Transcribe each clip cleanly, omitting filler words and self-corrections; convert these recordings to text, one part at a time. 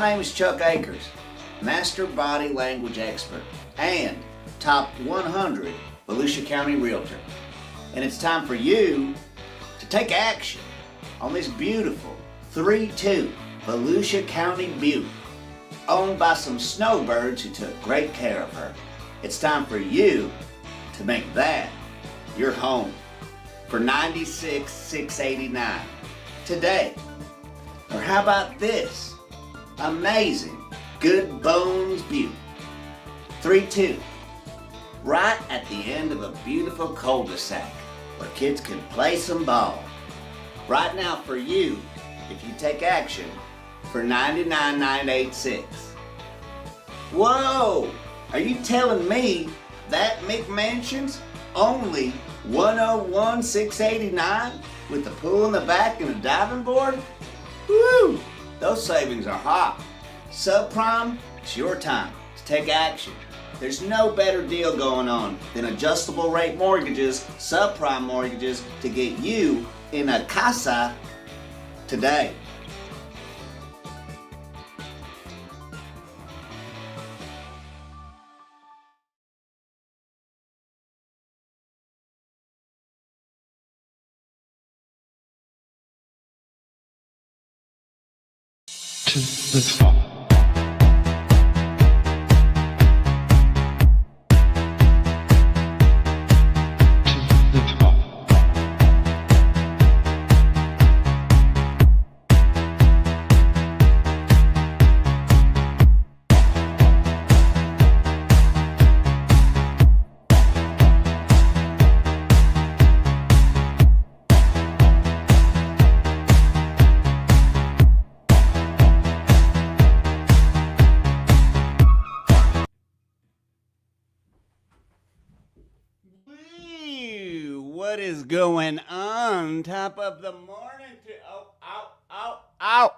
name is Chuck Akers, Master Body Language Expert and Top 100 Volusia County Realtor. And it's time for you to take action on this beautiful 3-2 Volusia County Butte, owned by some snowbirds who took great care of her. It's time for you to make that your home for $96,689 today. Or how about this amazing Good Bones Butte, 3-2, right at the end of a beautiful cul-de-sac where kids can play some ball. Right now for you, if you take action, for $99,986. Whoa! Are you telling me that McMansion's only $101,689 with the pool in the back and a diving board? Woo! Those savings are hot. Subprime, it's your time to take action. There's no better deal going on than adjustable rate mortgages, subprime mortgages, to get you in a casa today. To the top. What is going on? Top of the morning to ow.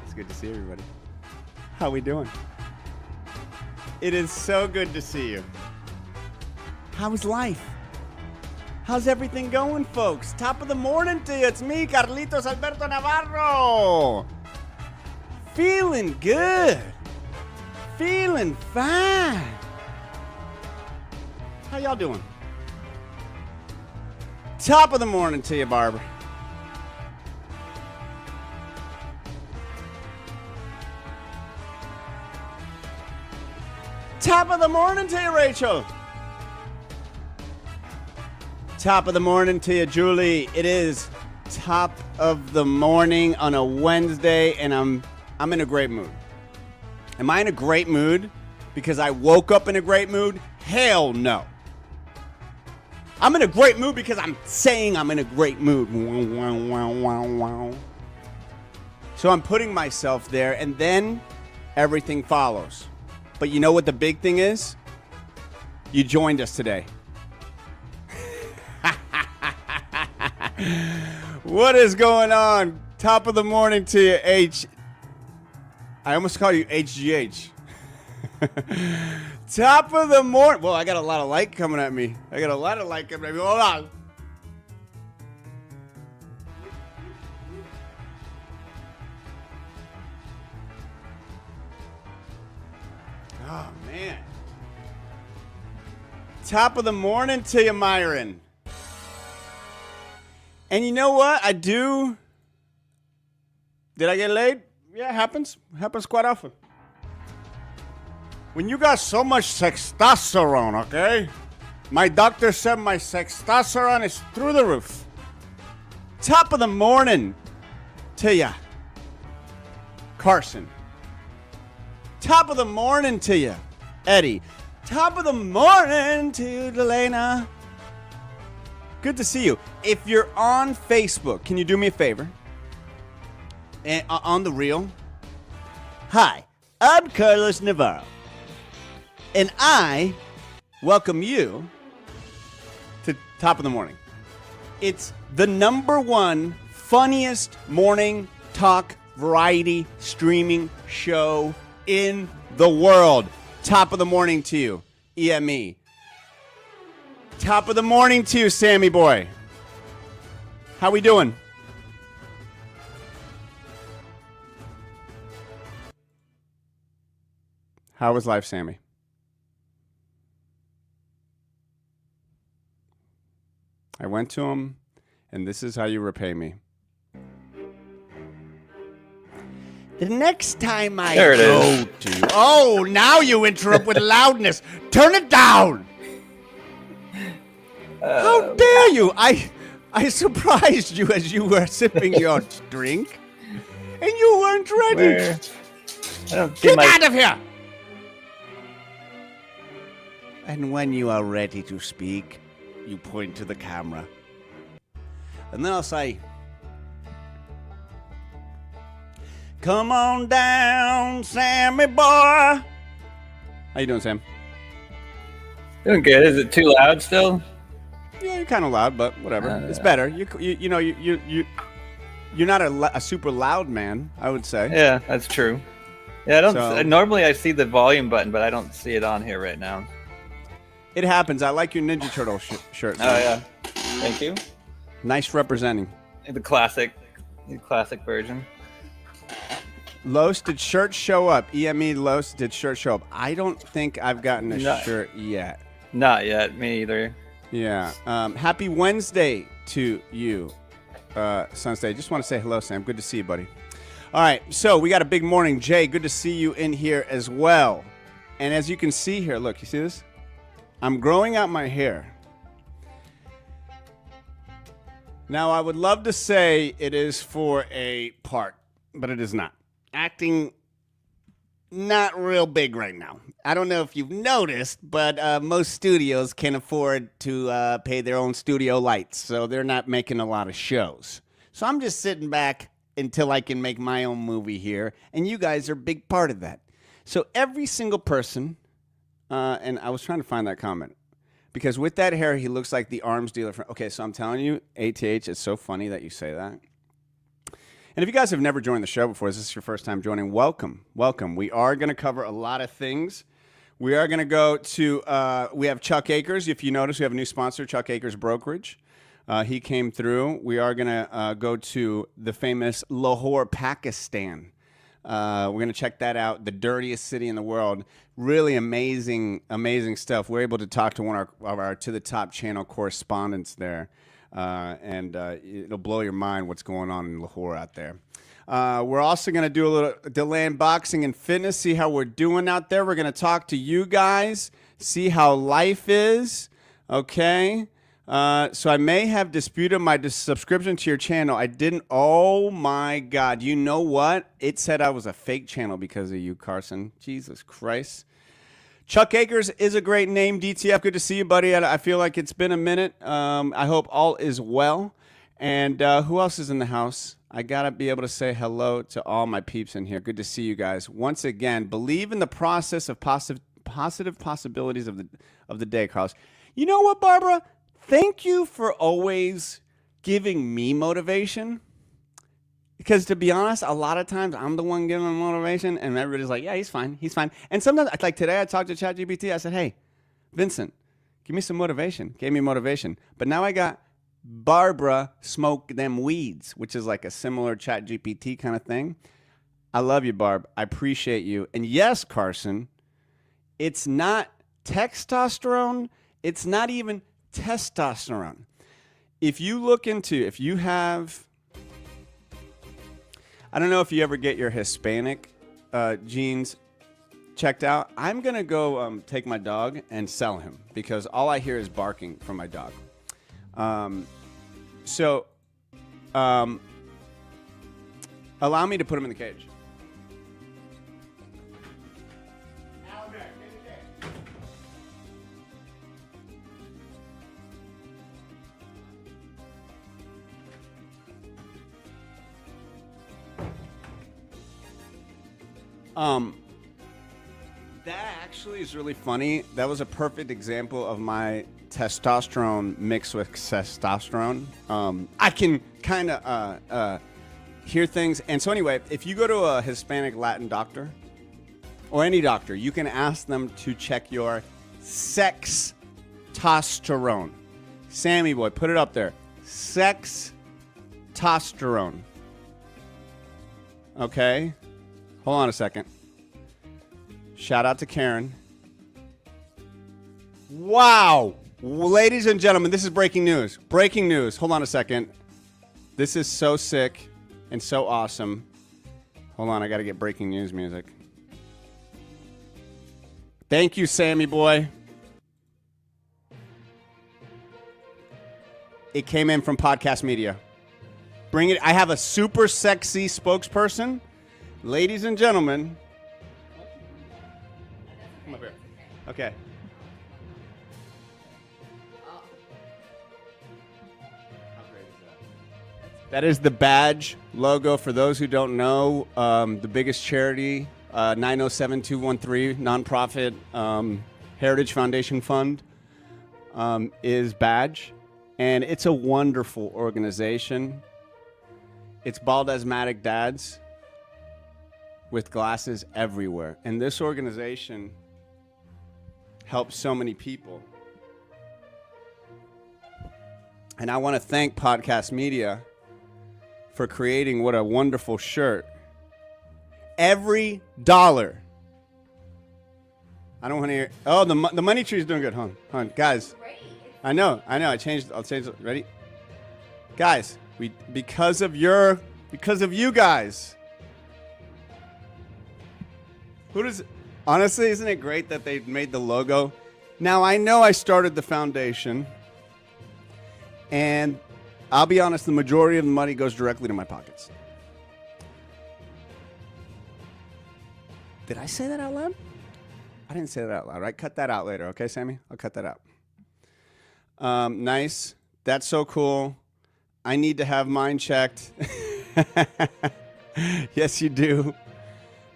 It's good to see everybody. How we doing? It is so good to see you. How's life? How's everything going, folks? Top of the morning to you. It's me, Carlitos Alberto Navarro. Feeling good. Feeling fine. How y'all doing? Top of the morning to you, Barbara. Top of the morning to you, Rachel. Top of the morning to you, Julie. It is top of the morning on a Wednesday, and I'm in a great mood. Am I in a great mood because I woke up in a great mood? Hell no. I'm in a great mood because I'm saying I'm in a great mood. So I'm putting myself there, and then everything follows. But you know what the big thing is? You joined us today. What is going on? Top of the morning to you, I almost call you HGH. Top of the morning. Well, I got a lot of light coming at me. Hold on. Oh, man. Top of the morning to you, Myron. And you know what? Did I get laid? Yeah, it happens. It happens quite often. When you got so much testosterone, okay? My doctor said my testosterone is through the roof. Top of the morning to ya, Carson. Top of the morning to ya, Eddie. Top of the morning to you, Delana. Good to see you. If you're on Facebook, can you do me a favor? And on the reel. Hi, I'm Carlos Navarro. And I welcome you to Top of the Morning. It's the #1 funniest morning talk variety streaming show in the world. Top of the morning to you, EME. Top of the morning to you, Sammy boy. How we doing? How was life, Sammy? I went to him, and this is how you repay me. The next time I There it go is. to... Oh, now you interrupt with loudness. Turn it down. How dare you? I surprised you as you were sipping your drink, and you weren't ready. Where? I don't see Get my. out of here! And when you are ready to speak, you point to the camera. And then I'll say, come on down, Sammy boy. How you doing, Sam? Doing good. Is it too loud still? Yeah, you're kind of loud, but whatever. It's better. You're not a super loud man, I would say. Yeah, that's true. Yeah, I don't. So- Normally, I see the volume button, but I don't see it on here right now. It happens. I like your Ninja Turtle shirt. Oh Sam. yeah, thank you. Nice representing. The classic version. Los, did shirts show up? EME Los, did shirts show up? I don't think I've gotten a No. shirt yet. Not yet. Me either. Yeah. Happy Wednesday to you, Sunstay. Just want to say hello, Sam. Good to see you, buddy. All right. So we got a big morning. Jay, good to see you in here as well. And as you can see here, look, you see this? I'm growing out my hair. Now, I would love to say it is for a part, but it is not. Acting, not real big right now. I don't know if you've noticed, but most studios can afford to pay their own studio lights, so they're not making a lot of shows. So I'm just sitting back until I can make my own movie here, and you guys are a big part of that. So every single person, and I was trying to find that comment, because with that hair, he looks like the arms dealer. Okay, so I'm telling you, ATH, it's so funny that you say that. And if you guys have never joined the show before, this is your first time joining, welcome. Welcome. We are going to cover a lot of things. We are going to go to, we have Chuck Akers. If you notice, we have a new sponsor, Chuck Akers Brokerage. He came through. We are going to go to the famous Lahore, Pakistan. We're going to check that out, the dirtiest city in the world. Really amazing, amazing stuff. We're able to talk to one of our To The Top channel correspondents there. And it'll blow your mind what's going on in Lahore out there. We're also going to do a little DeLand Boxing and Fitness, see how we're doing out there. We're going to talk to you guys, see how life is, okay? So I may have disputed my subscription to your channel. I didn't. Oh, my God. You know what? It said I was a fake channel because of you, Carson. Jesus Christ. Chuck Akers is a great name. DTF, good to see you, buddy. I feel like it's been a minute. I hope all is well. And who else is in the house? I got to be able to say hello to all my peeps in here. Good to see you guys. Once again, believe in the process of positive possibilities of the day, Carlos. You know what, Barbara? Thank you for always giving me motivation. Because to be honest, a lot of times I'm the one giving motivation, and everybody's like, yeah, he's fine, he's fine. And sometimes, like today, I talked to ChatGPT. I said, hey, Vincent, give me some motivation. Gave me motivation. But now I got Barbara Smoke Them Weeds, which is like a similar ChatGPT kind of thing. I love you, Barb. I appreciate you. And yes, Carson, it's not testosterone. It's not even testosterone. If you have... I don't know if you ever get your Hispanic genes checked out. I'm going to go take my dog and sell him because all I hear is barking from my dog. So allow me to put him in the cage. That actually is really funny. That was a perfect example of my testosterone mixed with testosterone. I can kind of hear things. And so anyway, if you go to a Hispanic Latin doctor or any doctor, you can ask them to check your sex testosterone. Sammy boy, put it up there. Sex testosterone. Okay? Hold on a second. Shout out to Karen. Wow. Ladies and gentlemen, this is breaking news. Breaking news. Hold on a second. This is so sick and so awesome. Hold on, I got to get breaking news music. Thank you, Sammy boy. It came in from Podcast Media. Bring it. I have a super sexy spokesperson. Ladies and gentlemen. Come up here. Okay. That is the badge logo. For those who don't know, the biggest charity, 907-213 nonprofit Heritage Foundation Fund, is badge. And it's a wonderful organization. It's bald asthmatic dads with glasses everywhere. And this organization helps so many people. And I want to thank Podcast Media for creating what a wonderful shirt. Every dollar. I don't want to hear. Oh, the money tree is doing good. Hold on, guys. I know. I'll change it. Ready? Guys, because of you guys. Honestly, isn't it great that they made the logo? Now, I know I started the foundation, and I'll be honest, the majority of the money goes directly to my pockets. Did I say that out loud? I didn't say that out loud, right? Cut that out later, okay, Sammy? I'll cut that out. Nice. That's so cool. I need to have mine checked. Yes, you do.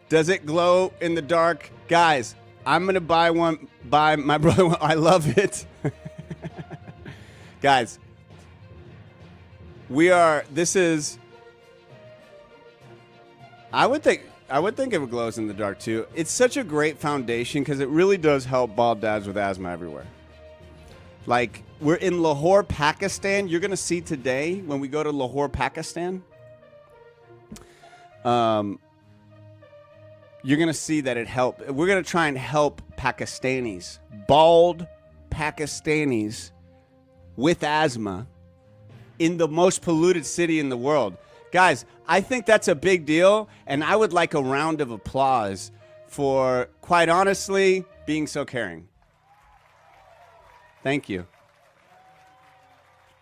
Does it glow in the dark? Guys, I'm going to buy one. Buy my brother one. I love it. Guys, I would think it glows in the dark too. It's such a great foundation because it really does help bald dads with asthma everywhere. Like, we're in Lahore, Pakistan. You're going to see today when we go to Lahore, Pakistan. You're going to see that it helped. We're going to try and help Pakistanis, bald Pakistanis with asthma in the most polluted city in the world. Guys, I think that's a big deal, and I would like a round of applause for, quite honestly, being so caring. Thank you.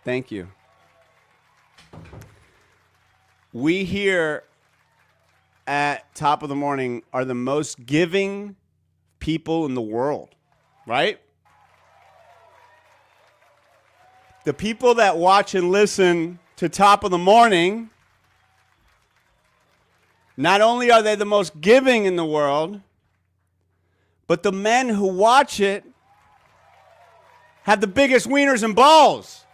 Thank you. We here at Top of the Morning are the most giving people in the world, right? The people that watch and listen to Top of the Morning, not only are they the most giving in the world, but the men who watch it have the biggest wieners and balls.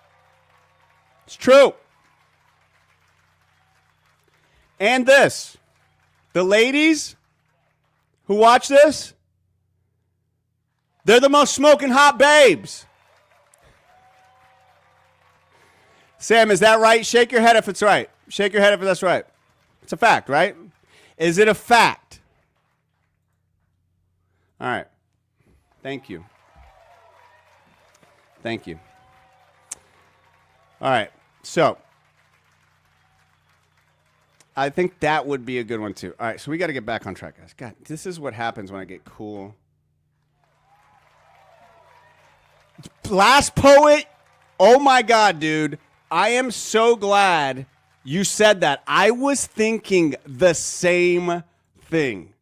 It's true. And this, the ladies who watch this, they're the most smoking hot babes. Sam, is that right? Shake your head if it's right. Shake your head if that's right. It's a fact, right? Is it a fact? All right. Thank you. Thank you. All right. So, I think that would be a good one, too. All right. So, we got to get back on track, guys. God, this is what happens when I get cool. Last poet. Oh, my God, dude. I am so glad you said that. I was thinking the same thing.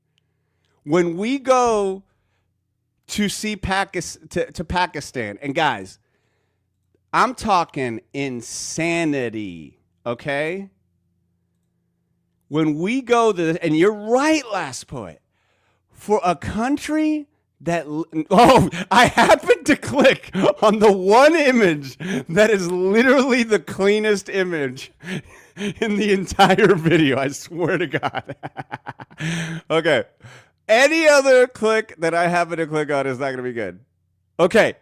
When we go to see Pakistan, and guys, I'm talking insanity, okay? When we go to, and you're right, Last Poet, for a country that, I happened to click on the one image that is literally the cleanest image in the entire video. I swear to God. Okay. Any other click that I happen to click on is not going to be good. Okay.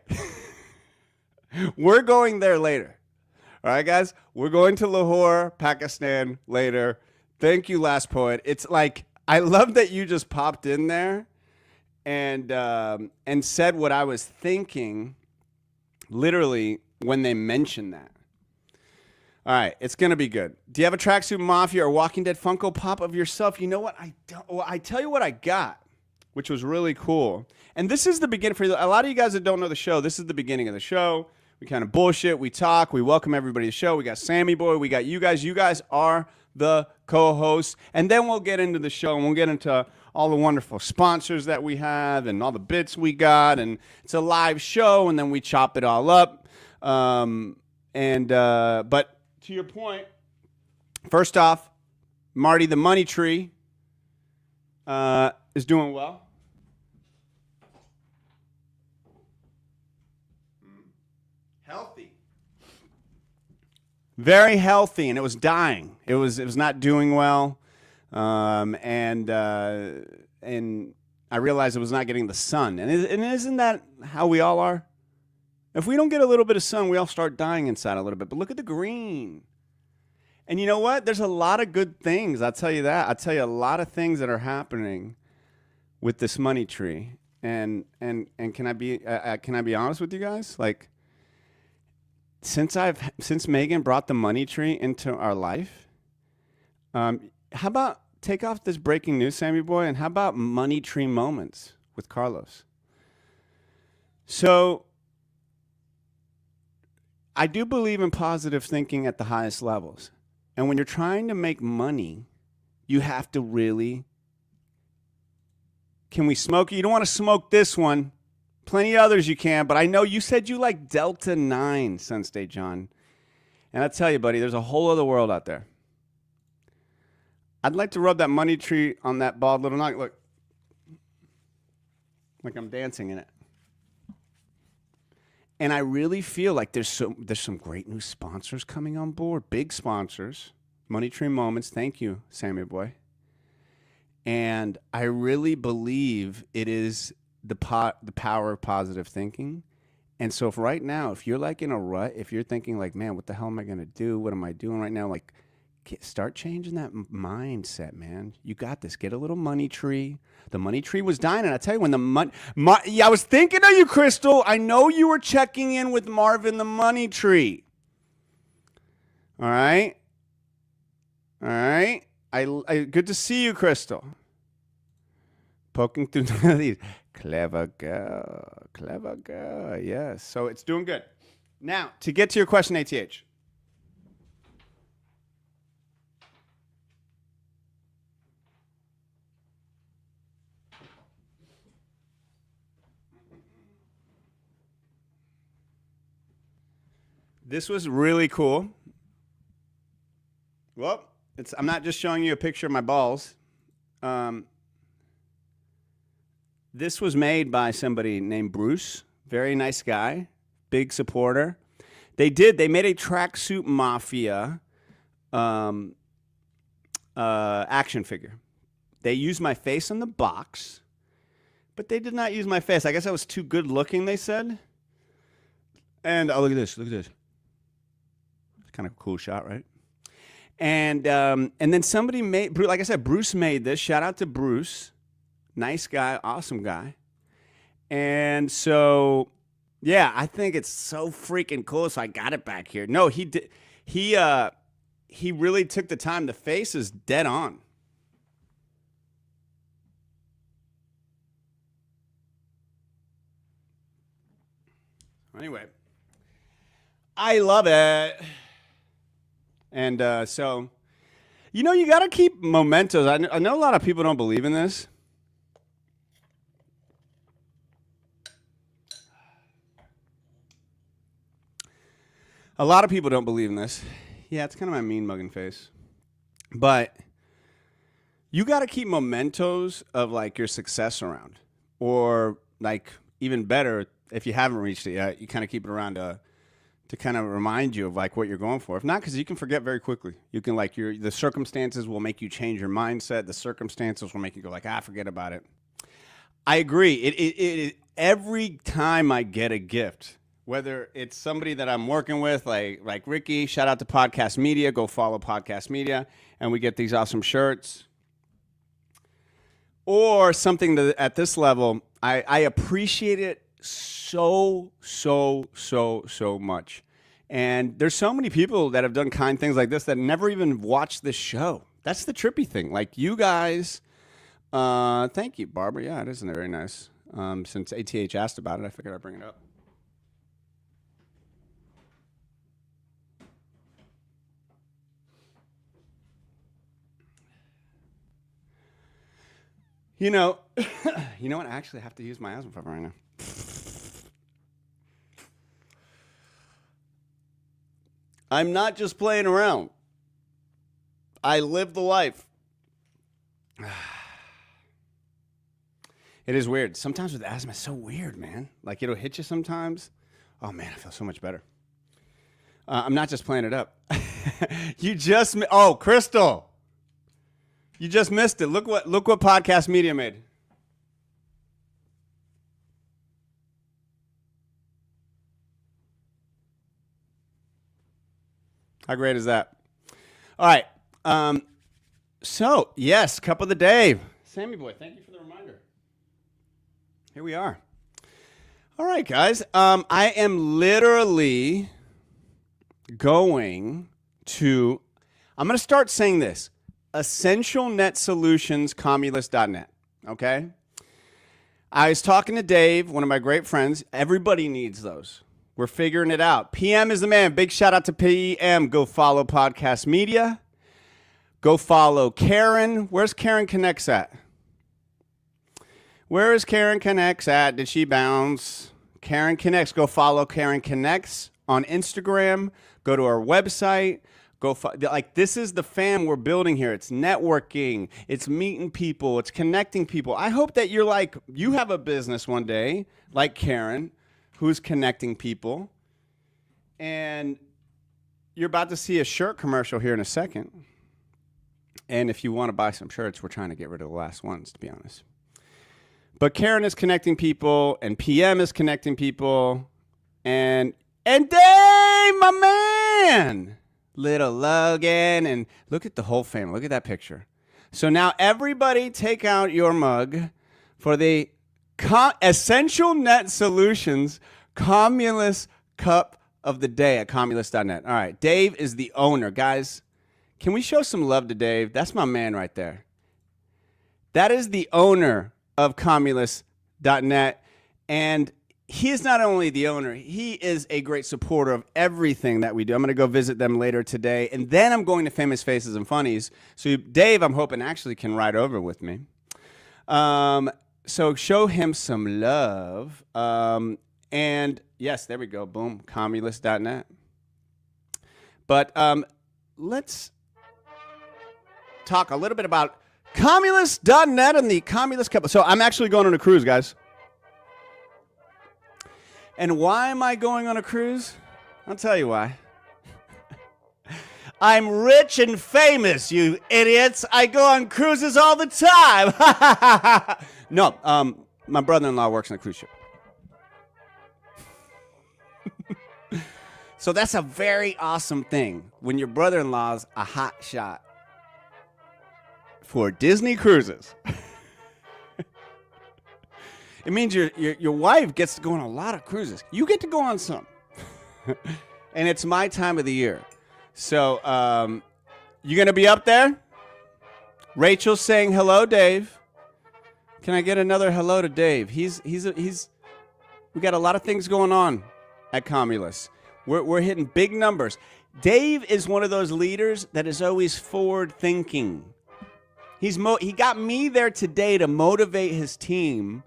We're going there later. All right, guys? We're going to Lahore, Pakistan later. Thank you, Last Poet. It's like, I love that you just popped in there. and said what I was thinking literally when they mentioned that. All right, it's going to be good. Do you have a Tracksuit Mafia or Walking Dead Funko Pop of yourself? You know what? I don't. Well, I tell you what I got, which was really cool. And this is the beginning. For a lot of you guys that don't know the show, this is the beginning of the show. We kind of bullshit. We talk. We welcome everybody to the show. We got Sammy Boy. We got you guys. You guys are the co-hosts. And then we'll get into the show, and we'll get into all the wonderful sponsors that we have and all the bits we got. And it's a live show, and then we chop it all up. But to your point, first off, Marty the Money Tree is doing well. Healthy. Very healthy, and it was dying. It was not doing well. And I realized it was not getting the sun. And isn't that how we all are? If we don't get a little bit of sun, we all start dying inside a little bit. But look at the green. And you know what? There's a lot of good things. I'll tell you that. I'll tell you a lot of things that are happening with this money tree. And can I be honest with you guys? Like, since Megan brought the money tree into our life, how about take off this breaking news, Sammy Boy, and how about money tree moments with Carlos? So I do believe in positive thinking at the highest levels. And when you're trying to make money, you have to really... Can we smoke it? You don't want to smoke this one. Plenty of others you can, but I know you said you like Delta 9, Sensei John. And I tell you, buddy, there's a whole other world out there. I'd like to rub that money tree on that bald little noggin. Look. Like I'm dancing in it. And I really feel like there's some great new sponsors coming on board. Big sponsors. Money Tree Moments. Thank you, Sammy Boy. And I really believe it is the power of positive thinking. And so if right now, if you're like in a rut, if you're thinking like, man, what the hell am I going to do? What am I doing right now? Like, start changing that mindset, man. You got this. Get a little money tree. The money tree was dying, and I tell you, when the I was thinking of you, Crystal. I know you were checking in with Marvin the money tree. All right? Good to see you, Crystal. Poking through these. Clever girl. Yes. So it's doing good. Now, to get to your question, ATH. This was really cool. Well, I'm not just showing you a picture of my balls. This was made by somebody named Bruce. Very nice guy. Big supporter. They made a Tracksuit Mafia action figure. They used my face on the box, but they did not use my face. I guess I was too good looking, they said. And oh, look at this. It's kind of a cool shot, right? And then somebody made, like I said, Bruce made this. Shout out to Bruce. Nice guy, awesome guy. And so, yeah, I think it's so freaking cool. So I got it back here. No, he did. He really took the time. The face is dead on. Anyway, I love it. And so, you got to keep mementos. I know a lot of people don't believe in this. A lot of people don't believe in this. Yeah, it's kind of my mean mugging face. But you got to keep mementos of like your success around. Or like even better, if you haven't reached it yet, you kind of keep it around to kind of remind you of like what you're going for. If not, because you can forget very quickly. You can like the circumstances will make you change your mindset. The circumstances will make you go like, forget about it. I agree. It every time I get a gift, whether it's somebody that I'm working with, like Ricky, shout out to Podcast Media. Go follow Podcast Media, and we get these awesome shirts. or something that at this level, I appreciate it so much. And there's so many people that have done kind things like this that never even watched this show. That's the trippy thing. Like you guys, thank you, Barbara. Yeah, it isn't very nice. Since ATH asked about it, I figured I'd bring it up. You know what? I actually have to use my asthma pump right now. I'm not just playing around. I live the life. It is weird. Sometimes with asthma, it's so weird, man. Like, it'll hit you sometimes. Oh, man, I feel so much better. I'm not just playing it up. Crystal. You just missed it. Look what Podcast Media made. How great is that? All right. So, yes, cup of the day. Sammy boy, thank you for the reminder. Here we are. All right, guys. I am literally going to start saying this. Essential Net Solutions, Cumulus.net. Okay? I was talking to Dave, one of my great friends. Everybody needs those. We're figuring it out. PM is the man. Big shout out to PM. Go follow Podcast Media. Go follow Karen. Where's Karen Connects at? Where is Karen Connects at? Did she bounce? Karen Connects. Go follow Karen Connects on Instagram. Go to our website. This is the fam we're building here. It's networking. It's meeting people. It's connecting people. I hope that you have a business one day like Karen, who's connecting people. And you're about to see a shirt commercial here in a second. And if you want to buy some shirts, we're trying to get rid of the last ones, to be honest. But Karen is connecting people, and PM is connecting people. And Dave, my man! Little Logan, and look at the whole family. Look at that picture. So now everybody take out your mug for the Essential Net Solutions Cumulus Cup of the day at Cumulus.net. All right, Dave is the owner. Guys, can we show some love to Dave? That's my man right there. That is the owner of Cumulus.net, and he is not only the owner, he is a great supporter of everything that we do. I'm going to go visit them later today, and then I'm going to Famous Faces and Funnies. So Dave, I'm hoping, actually can ride over with me. So show him some love. And yes, there we go. Boom, Cumulus.net. But let's talk a little bit about Cumulus.net and the Cumulus Cup. So I'm actually going on a cruise, guys. And why am I going on a cruise? I'll tell you why. I'm rich and famous, you idiots. I go on cruises all the time. No, my brother-in-law works on a cruise ship. So that's a very awesome thing when your brother-in-law's a hot shot for Disney cruises. It means your wife gets to go on a lot of cruises. You get to go on some. And it's my time of the year. So, you going to be up there? Rachel's saying hello, Dave. Can I get another hello to Dave? We got a lot of things going on at Cumulus. We're hitting big numbers. Dave is one of those leaders that is always forward thinking. He got me there today to motivate his team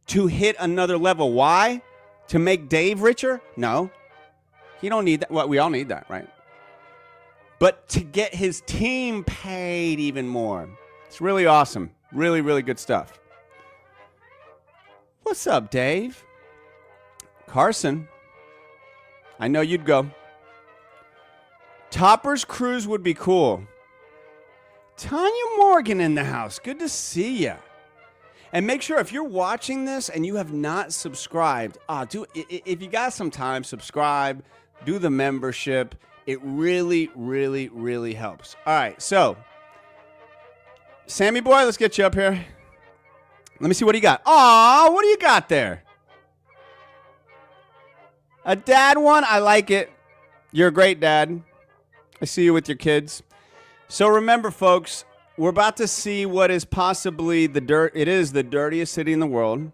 to hit another level. Why? To make Dave richer? No. He don't need that. Well, we all need that, right? But to get his team paid even more. It's really awesome. Really, really good stuff. What's up, Dave? Carson. I know you'd go. Topper's cruise would be cool. Tanya Morgan in the house. Good to see you. And make sure if you're watching this and you have not subscribed, if you got some time, subscribe, do the membership. It really, really, really helps. All right, so Sammy boy, let's get you up here. Let me see what you got. Aw, what do you got there? A dad one? I like it. You're a great dad. I see you with your kids. So remember, folks, we're about to see what is possibly it is the dirtiest city in the world.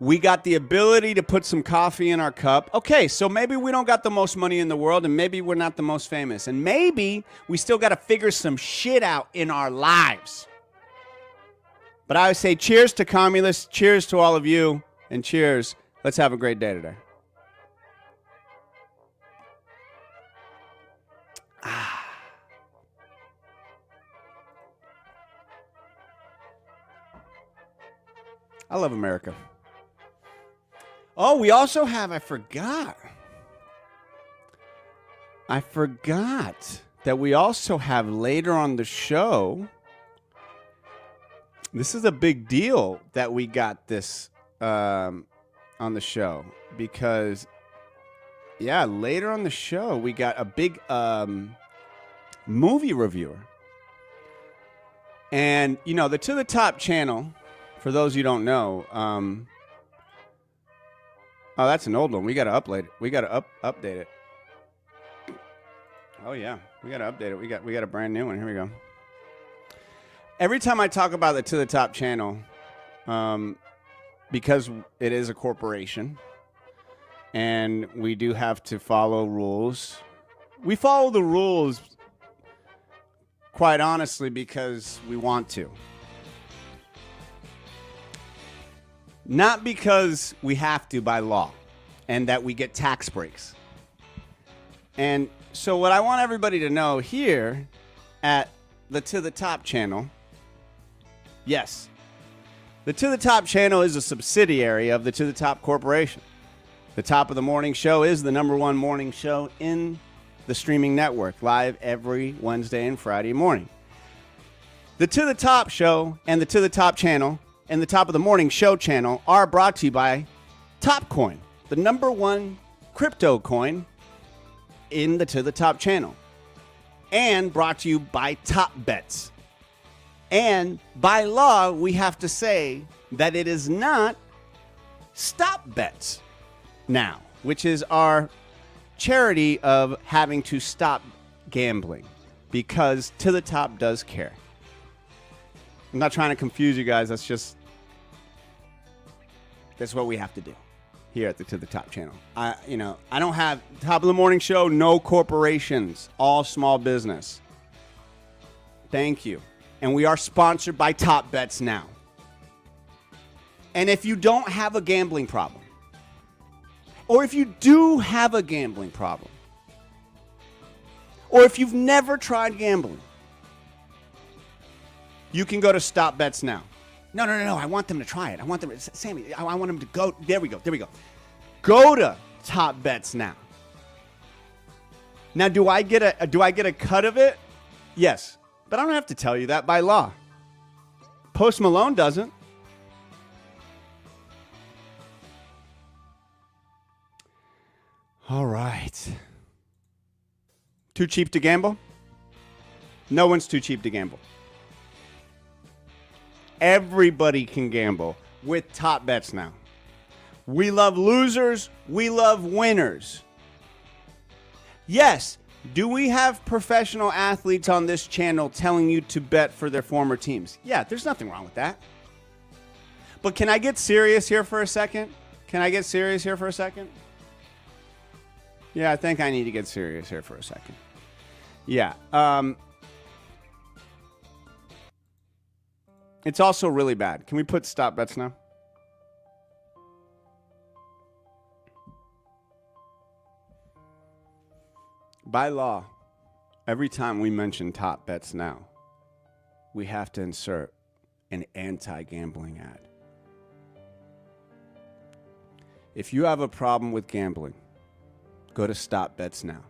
We got the ability to put some coffee in our cup. Okay, so maybe we don't got the most money in the world, and maybe we're not the most famous. And maybe we still got to figure some shit out in our lives. But I would say cheers to Cumulus, cheers to all of you, and cheers. Let's have a great day today. I love America. Oh, we also have, I forgot that we also have later on the show. This is a big deal that we got this on the show because, yeah, later on the show, we got a big movie reviewer. And, you know, the To The Top channel, for those you don't know, oh, that's an old one. We got to update it. We got to update it. Oh, yeah. We got to update it. We got a brand new one. Here we go. Every time I talk about the To The Top channel, because it is a corporation, and we do have to follow rules. We follow the rules, quite honestly, because we want to. Not because we have to by law and that we get tax breaks. And so what I want everybody to know here at the To The Top channel, yes, the To The Top channel is a subsidiary of the To The Top Corporation. The Top of the Morning Show is the #1 morning show in the streaming network, live every Wednesday and Friday morning. The To The Top show and the To The Top channel and the Top of the Morning Show channel are brought to you by Topcoin, the #1 crypto coin in the To The Top channel, and brought to you by Top Bets. And by law, we have to say that it is not Stop Bets now, which is our charity of having to stop gambling, because To The Top does care. I'm not trying to confuse you guys. That's what we have to do here at the To The Top channel. I don't have Top of the Morning Show, no corporations, all small business. Thank you. And we are sponsored by Top Bets now. And if you don't have a gambling problem, or if you do have a gambling problem, or if you've never tried gambling, you can go to Stop Bets now. No. I want them to try it. I want them to, Sammy, I want them to go. There we go. Go to Top Bets now. Now, do I get a cut of it? Yes. But I don't have to tell you that by law. Post Malone doesn't. All right. Too cheap to gamble? No one's too cheap to gamble. Everybody can gamble with Top Bets now. We love losers. We love winners. Yes. Do we have professional athletes on this channel telling you to bet for their former teams? Yeah, there's nothing wrong with that. But can I get serious here for a second? Yeah, I think I need to get serious here for a second. Yeah. It's also really bad. Can we put Stop Bets now? By law, every time we mention Top Bets now, we have to insert an anti-gambling ad. If you have a problem with gambling, go to Stop Bets now.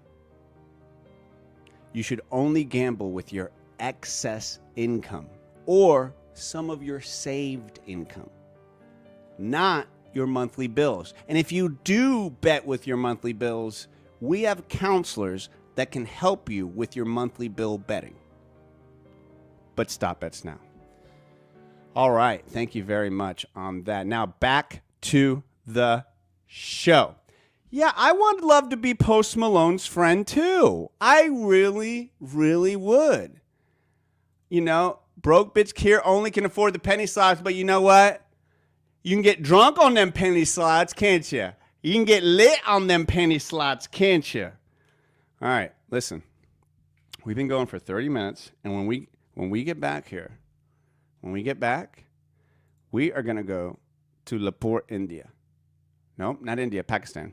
You should only gamble with your excess income or some of your saved income, not your monthly bills. And if you do bet with your monthly bills, we have counselors that can help you with your monthly bill betting. But Stop Bets now. All right. Thank you very much on that. Now back to the show. Yeah, I would love to be Post Malone's friend too. I really, really would. You know, broke bitch here only can afford the penny slots, but you know what? You can get drunk on them penny slots, can't you? You can get lit on them penny slots, can't you? All right, listen. We've been going for 30 minutes, and when we get back here, we are going to go to Lahore, India. No, not India, Pakistan.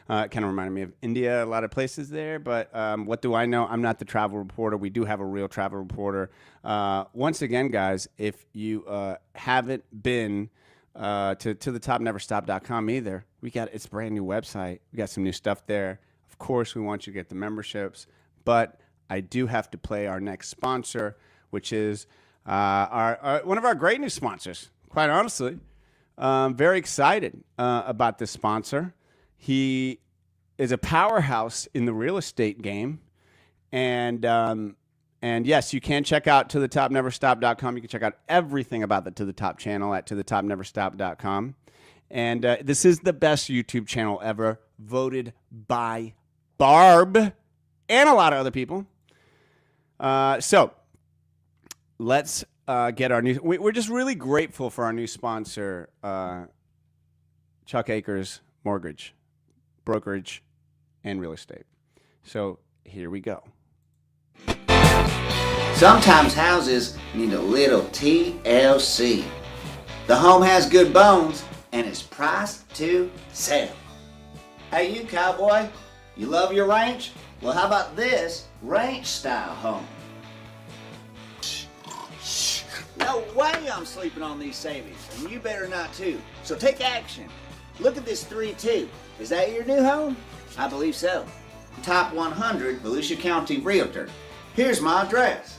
Kind of reminded me of India, a lot of places there, but what do I know? I'm not the travel reporter. We do have a real travel reporter. Once again, guys, if you haven't been to thetopneverstop.com either, it's a brand new website. We got some new stuff there. Of course, we want you to get the memberships, but I do have to play our next sponsor, which is our one of our great new sponsors, quite honestly. Very excited about this sponsor. He is a powerhouse in the real estate game. And yes, you can check out tothetopneverstop.com. You can check out everything about the To The Top channel at tothetopneverstop.com. And this is the best YouTube channel ever, voted by Barb and a lot of other people. So let's get our new... We're just really grateful for our new sponsor, Chuck Akers Mortgage, Brokerage, and Real Estate. So here we go. Sometimes houses need a little TLC. The home has good bones and is priced to sell. Hey, you cowboy, you love your ranch? Well, how about this ranch-style home? No way I'm sleeping on these savings, and you better not too. So take action. Look at this 3-2. Is that your new home? I believe so. Top 100 Volusia County Realtor. Here's my address.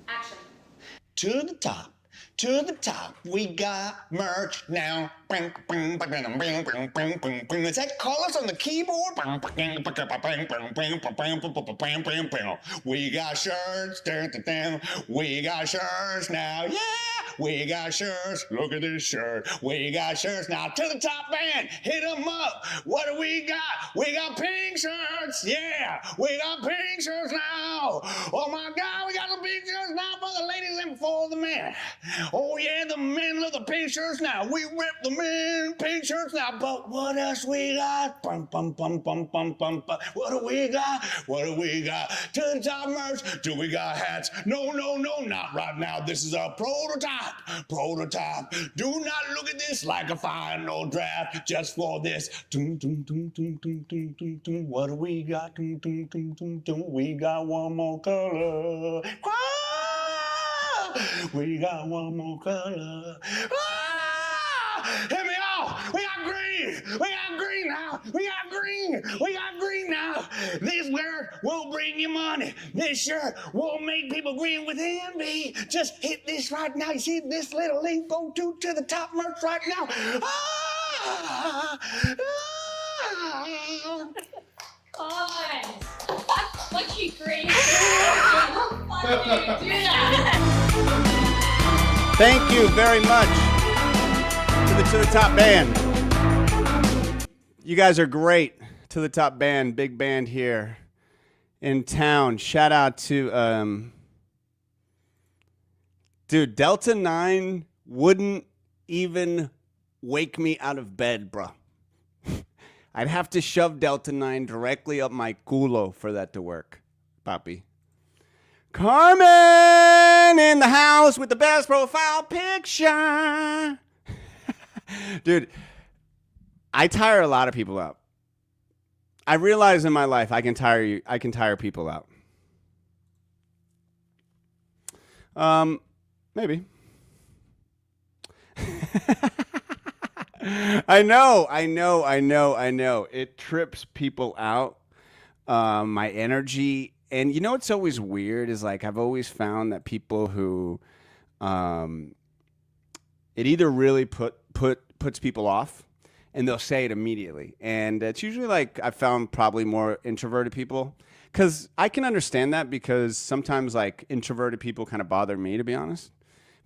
Action. To the top, to the top, we got merch now. Is that Carlos on the keyboard? We got shirts, we got shirts now, yeah! We got shirts, look at this shirt. We got shirts now. To the top band, hit them up. What do we got? We got pink shirts, yeah! We got pink shirts now. Oh my God, we got the pink shirts now for the ladies and for the men. Oh yeah, the men love the pink shirts now. We rip the men pink shirts now. But what else we got? What do we got? What do we got? To the top merch. Do we got hats? No, not right now. This is a prototype. Prototype. Do not look at this like a final draft. Just for this. What do we got? We got one more color. We got one more color. Hit me off! We got green! We got green now! We got green! We got green now! This shirt will bring you money. This shirt will make people green with envy. Just hit this right now. You see this little link? Go to the top merch right now. God. That's fucking great. How do you do that? Thank you very much to the top band. You guys are great. To the top band, big band here in town. Shout out to dude, Delta 9 wouldn't even wake me out of bed, bro. I'd have to shove Delta 9 directly up my culo for that to work, Papi. Carmen in the house with the best profile picture. Dude, I tire a lot of people out. I realize in my life I can tire people out. Maybe. I know. It trips people out. My energy. And you know what's always weird is like I've always found that people who it either really puts people off and they'll say it immediately. And it's usually like I found probably more introverted people, because I can understand that, because sometimes like introverted people kind of bother me, to be honest.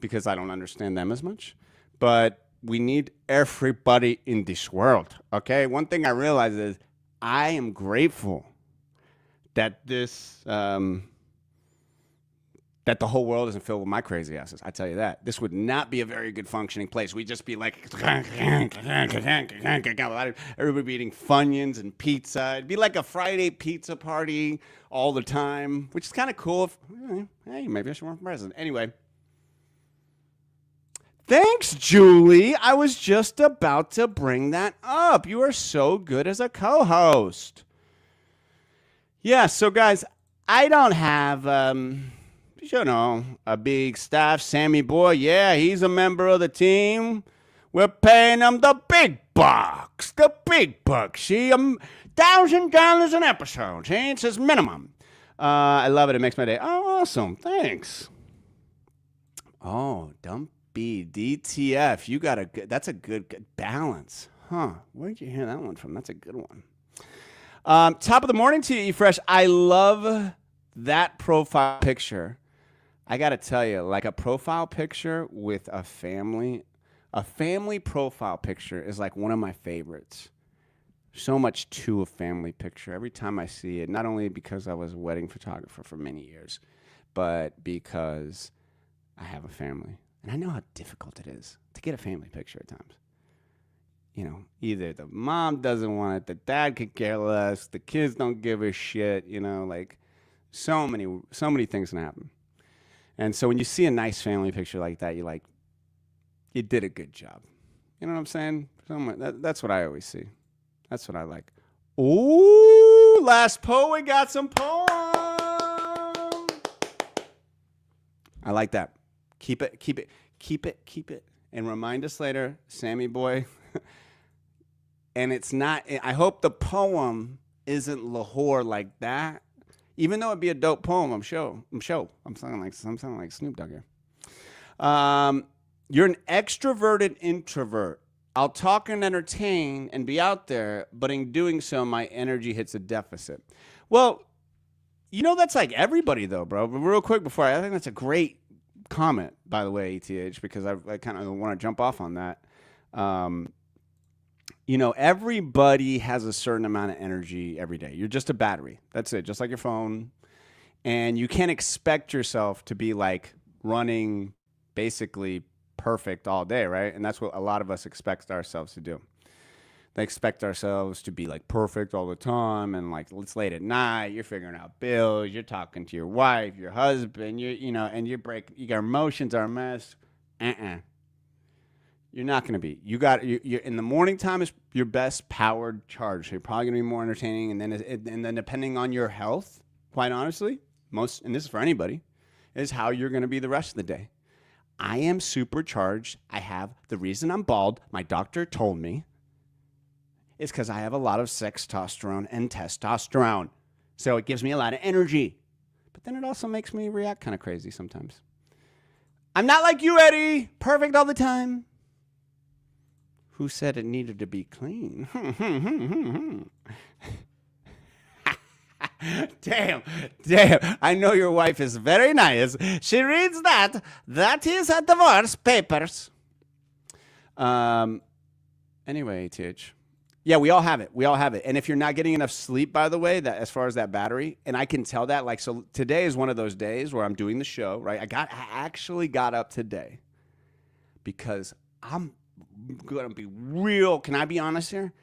because I don't understand them as much. But we need everybody in this world, okay? One thing I realize is I am grateful that that the whole world isn't filled with my crazy asses. I tell you that. This would not be a very good functioning place. We'd just be like, everybody be eating Funyuns and pizza. It'd be like a Friday pizza party all the time, which is kind of cool. Hey, maybe I should run for president. Anyway. Thanks, Julie. I was just about to bring that up. You are so good as a co-host. Yeah, so guys, I don't have, a big staff. Sammy boy, yeah, he's a member of the team. We're paying him the big bucks. The big bucks. See, $1,000 an episode. See, it's his minimum. I love it. It makes my day. Oh, awesome. Thanks. Oh, Dumpy DTF. You got that's a good balance. Huh. Where'd you hear that one from? That's a good one. Top of the morning to you, Fresh. I love that profile picture. I got to tell you, like a profile picture with a family profile picture is like one of my favorites. So much to a family picture. Every time I see it, not only because I was a wedding photographer for many years, but because I have a family. And I know how difficult it is to get a family picture at times. You know, either the mom doesn't want it, the dad could care less, the kids don't give a shit, like so many things can happen. And so when you see a nice family picture like that, you're like, you did a good job. You know what I'm saying? That's what I always see. That's what I like. Ooh, last poem, we got some poems. I like that. Keep it. And remind us later, Sammy boy. And it's not, I hope the poem isn't Lahore like that. Even though it'd be a dope poem, I'm sounding like Snoop Dogg here. You're an extroverted introvert. I'll talk and entertain and be out there, but in doing so, my energy hits a deficit. Well, that's like everybody though, bro. But real quick I think that's a great comment, by the way, ETH, because I kind of want to jump off on that. Everybody has a certain amount of energy every day. You're just a battery. That's it, just like your phone. And you can't expect yourself to be like running basically perfect all day, right? And that's what a lot of us expect ourselves to do. They expect ourselves to be like perfect all the time, and like it's late at night, you're figuring out bills, you're talking to your wife, your husband, and your emotions are a mess. You're not going to be. You're in the morning time is your best powered charge. So you're probably going to be more entertaining, and then depending on your health, quite honestly, and this is for anybody, is how you're going to be the rest of the day. I am supercharged. The reason I'm bald, my doctor told me, is because I have a lot of sextosterone and testosterone. So it gives me a lot of energy. But then it also makes me react kind of crazy sometimes. I'm not like you, Eddie. Perfect all the time. Who said it needed to be clean? Damn. I know your wife is very nice. She reads that. That is a divorce papers. Anyway, TH. Yeah, we all have it. And if you're not getting enough sleep, by the way, that as far as that battery, and I can tell that, so today is one of those days where I'm doing the show, right? I actually got up today because I'm going to be real. Can I be honest here?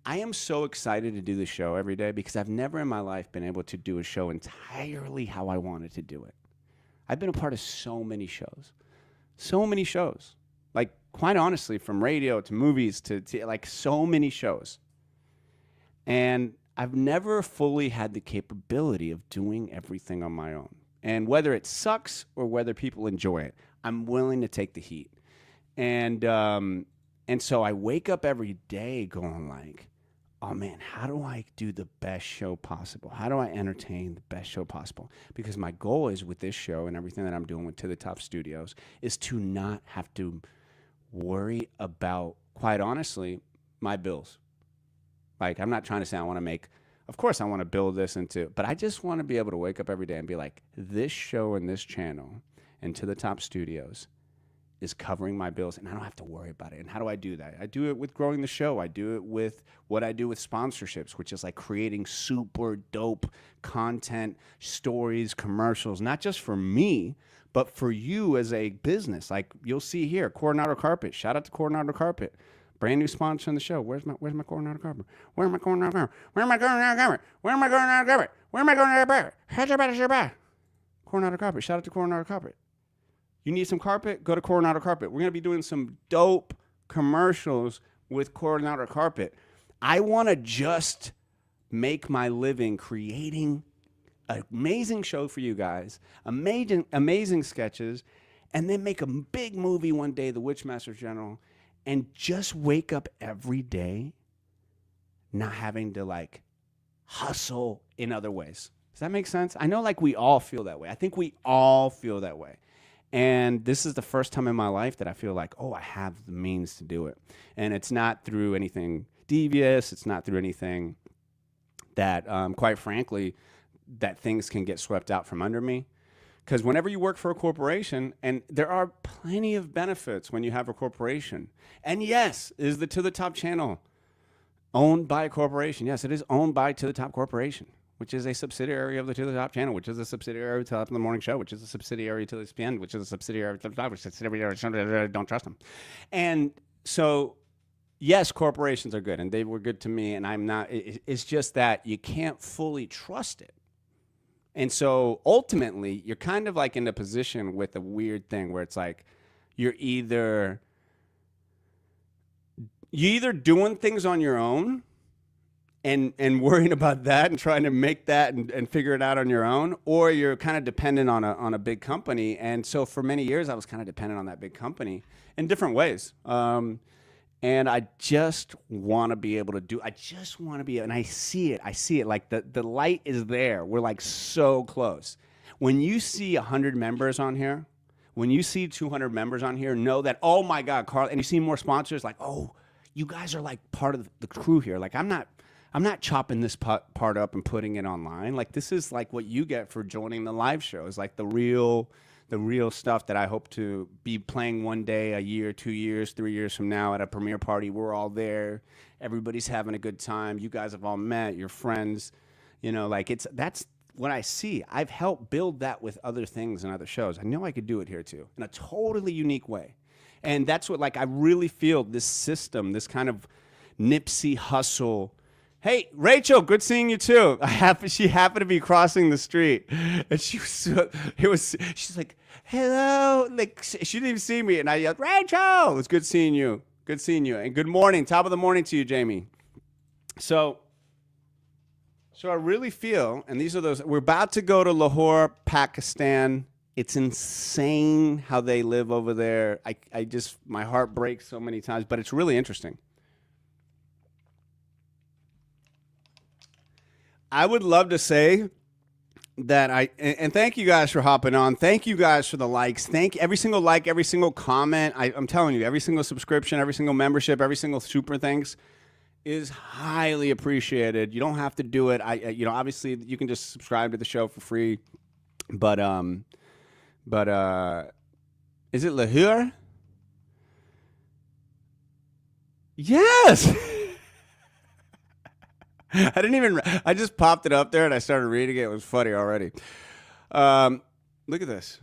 I am so excited to do the show every day because I've never in my life been able to do a show entirely how I wanted to do it. I've been a part of so many shows. Like, quite honestly, from radio to movies to like so many shows. And I've never fully had the capability of doing everything on my own. And whether it sucks or whether people enjoy it, I'm willing to take the heat. And so I wake up every day going like, oh man, how do I do the best show possible? How do I entertain the best show possible? Because my goal is with this show and everything that I'm doing with To The Top Studios is to not have to worry about, quite honestly, my bills. Like, I'm not trying to say I want to make, of course I want to build this into, but I just want to be able to wake up every day and be like, this show and this channel and To The Top Studios is covering my bills, and I don't have to worry about it. And how do I do that? I do it with growing the show. I do it with what I do with sponsorships, which is like creating super dope content, stories, commercials, not just for me, but for you as a business. Like you'll see here, Coronado Carpet. Shout out to Coronado Carpet. Brand new sponsor on the show. Where's my Coronado Carpet? Where am I Coronado Carpet? Where am I Coronado Carpet? Where am I Coronado Carpet? Where am I Coronado Carpet? Coronado Carpet. Shout out to Coronado Carpet. You need some carpet? Go to Coronado Carpet. We're going to be doing some dope commercials with Coronado Carpet. I want to just make my living creating an amazing show for you guys, amazing sketches, and then make a big movie one day, The Witchmaster General, and just wake up every day not having to like hustle in other ways. Does that make sense? I know like we all feel that way. I think we all feel that way. And this is the first time in my life that I feel like, oh, I have the means to do it. And it's not through anything devious. It's not through anything that, quite frankly, that things can get swept out from under me. Because whenever you work for a corporation, and there are plenty of benefits when you have a corporation. And yes, is the To The Top channel owned by a corporation? Yes, it is owned by To The Top Corporation, which is a subsidiary of the To The Top channel, which is a subsidiary of Top of the Morning Show, which is a subsidiary to ESPN, which is a subsidiary of To The Top, which is a subsidiary, don't trust them. And so, yes, corporations are good, and they were good to me, and I'm not, it's just that you can't fully trust it. And so ultimately, you're kind of like in a position with a weird thing where it's like you're either doing things on your own and worrying about that and trying to make that and figure it out on your own, or you're kind of dependent on a big company. And so for many years, I was kind of dependent on that big company in different ways. And I just want to be able to do, and I see it, like the light is there. We're like so close. When you see 100 members on here, when you see 200 members on here, know that, oh my God, Carl, and you see more sponsors, like, oh, you guys are like part of the crew here. Like I'm not chopping this part up and putting it online. Like this is like what you get for joining the live show. It's like the real stuff that I hope to be playing one day, a year, 2 years, 3 years from now at a premiere party. We're all there. Everybody's having a good time. You guys have all met, your friends, you know, like that's what I see. I've helped build that with other things and other shows. I know I could do it here too in a totally unique way. And that's what, like, I really feel this system, this kind of Nipsey Hussle. Hey, Rachel, good seeing you too. She happened to be crossing the street, and she's like, hello. Like, she didn't even see me, and I yelled, Rachel, it was good seeing you. Good seeing you. And good morning, top of the morning to you, Jamie. So I really feel, and these are those, we're about to go to Lahore, Pakistan. It's insane how they live over there. I just, my heart breaks so many times, but it's really interesting. I would love to say that and thank you guys for hopping on. Thank you guys for the likes. Thank every single like, every single comment. I'm telling you, every single subscription, every single membership, every single super thanks is highly appreciated. You don't have to do it. Obviously you can just subscribe to the show for free, but is it Lahore? Yes. I just popped it up there and I started reading it. It was funny already. Look at this.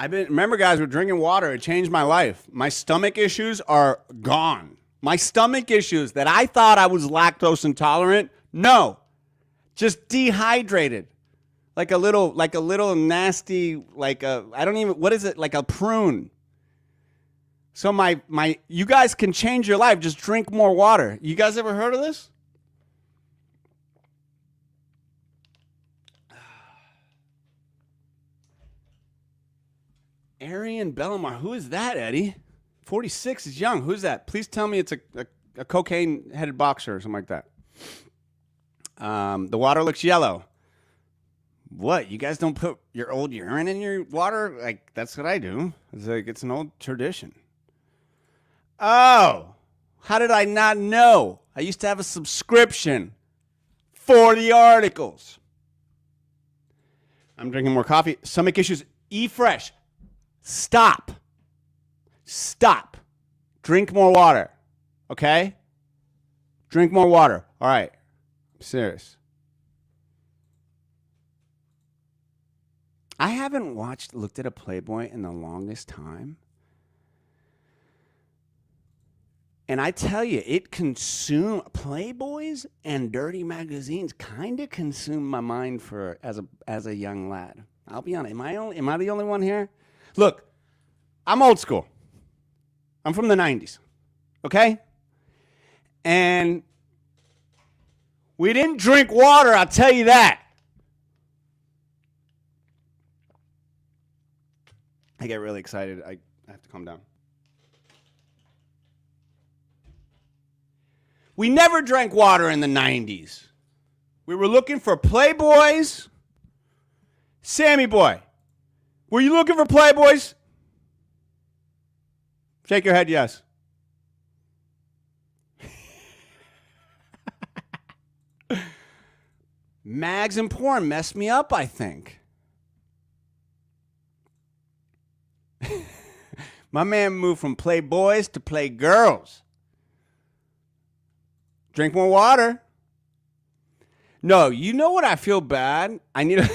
Remember guys, we're drinking water. It changed my life. My stomach issues are gone. My stomach issues that I thought I was lactose intolerant. No, just dehydrated. Like a little nasty, what is it? Like a prune. So you guys can change your life. Just drink more water. You guys ever heard of this? Arian Bellamar. Who is that, Eddie? 46 is young. Who's that? Please tell me it's a cocaine-headed boxer or something like that. The water looks yellow. What? You guys don't put your old urine in your water? Like, that's what I do. It's an old tradition. Oh, how did I not know? I used to have a subscription for the articles. I'm drinking more coffee. Stomach issues. Eat fresh. Stop. Stop. Drink more water. Okay? Drink more water. All right. I'm serious. I haven't looked at a Playboy in the longest time. And I tell you, Playboys and dirty magazines kind of consume my mind as a young lad. I'll be honest. Am I the only one here? Look, I'm old school. I'm from the 90s. Okay? And we didn't drink water, I'll tell you that. I get really excited. I have to calm down. We never drank water in the 90s. We were looking for Playboys. Sammy boy, were you looking for Playboys? Shake your head, yes. Mags and porn messed me up, I think. My man moved from Playboys to Playgirls. Drink more water. No, you know what? I feel bad. I need a...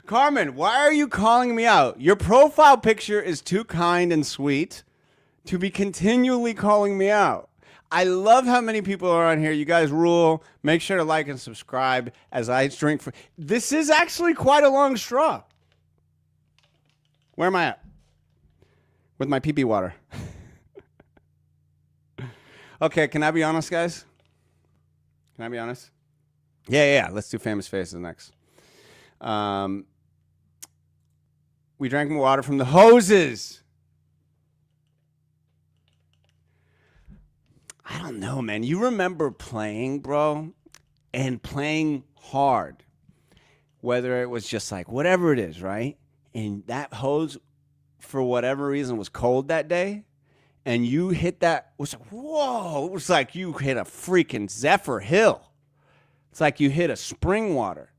Carmen, why are you calling me out? Your profile picture is too kind and sweet to be continually calling me out. I love how many people are on here. You guys rule. Make sure to like and subscribe as I drink. This is actually quite a long straw. Where am I at? With my pee-pee water. Okay, can I be honest, guys? Can I be honest? Yeah. Let's do Famous Faces next. We drank more water from the hoses. I don't know, man. You remember playing, bro, and playing hard. Whether it was just like whatever it is, right? And that hose, for whatever reason, was cold that day. And you hit that, it was like, whoa. It was like you hit a freaking Zephyr Hill. It's like you hit a spring water.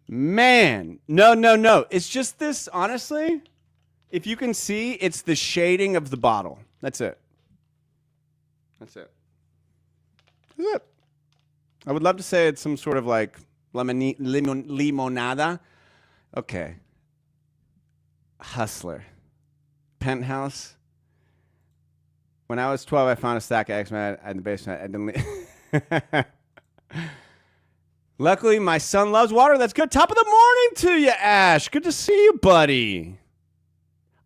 Man, no. It's just this, honestly, if you can see, it's the shading of the bottle. That's it. That's it. I would love to say it's some sort of like limonada. Okay. Hustler. Penthouse. When I was 12, I found a stack of X-Men in the basement. I didn't Luckily, my son loves water. That's good. Top of the morning to you, Ash. Good to see you, buddy.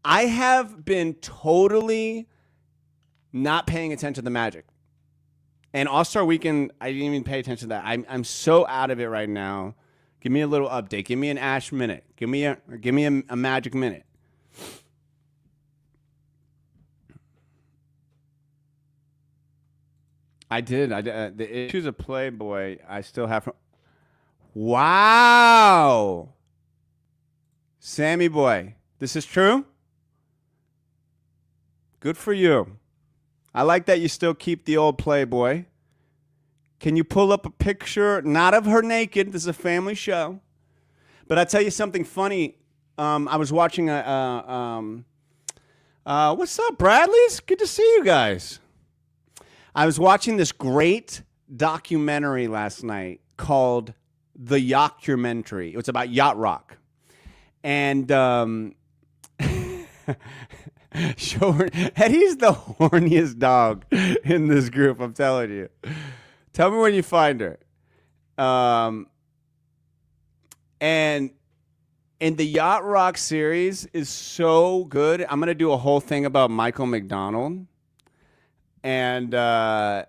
I have been totally not paying attention to the Magic. And All-Star Weekend, I didn't even pay attention to that. I'm so out of it right now. Give me a little update. Give me an Ash minute. Give me a Magic minute. I did. The issues of Playboy, I still have. Wow. Sammy boy, this is true? Good for you. I like that you still keep the old Playboy. Can you pull up a picture, not of her naked, this is a family show, but I'll tell you something funny. I was watching what's up, Bradley's? Good to see you guys. I was watching this great documentary last night called The Yachtumentary. It was about yacht rock. And Eddie's the horniest dog in this group, I'm telling you. Tell me when you find her. And the Yacht Rock series is so good. I'm going to do a whole thing about Michael McDonald. And it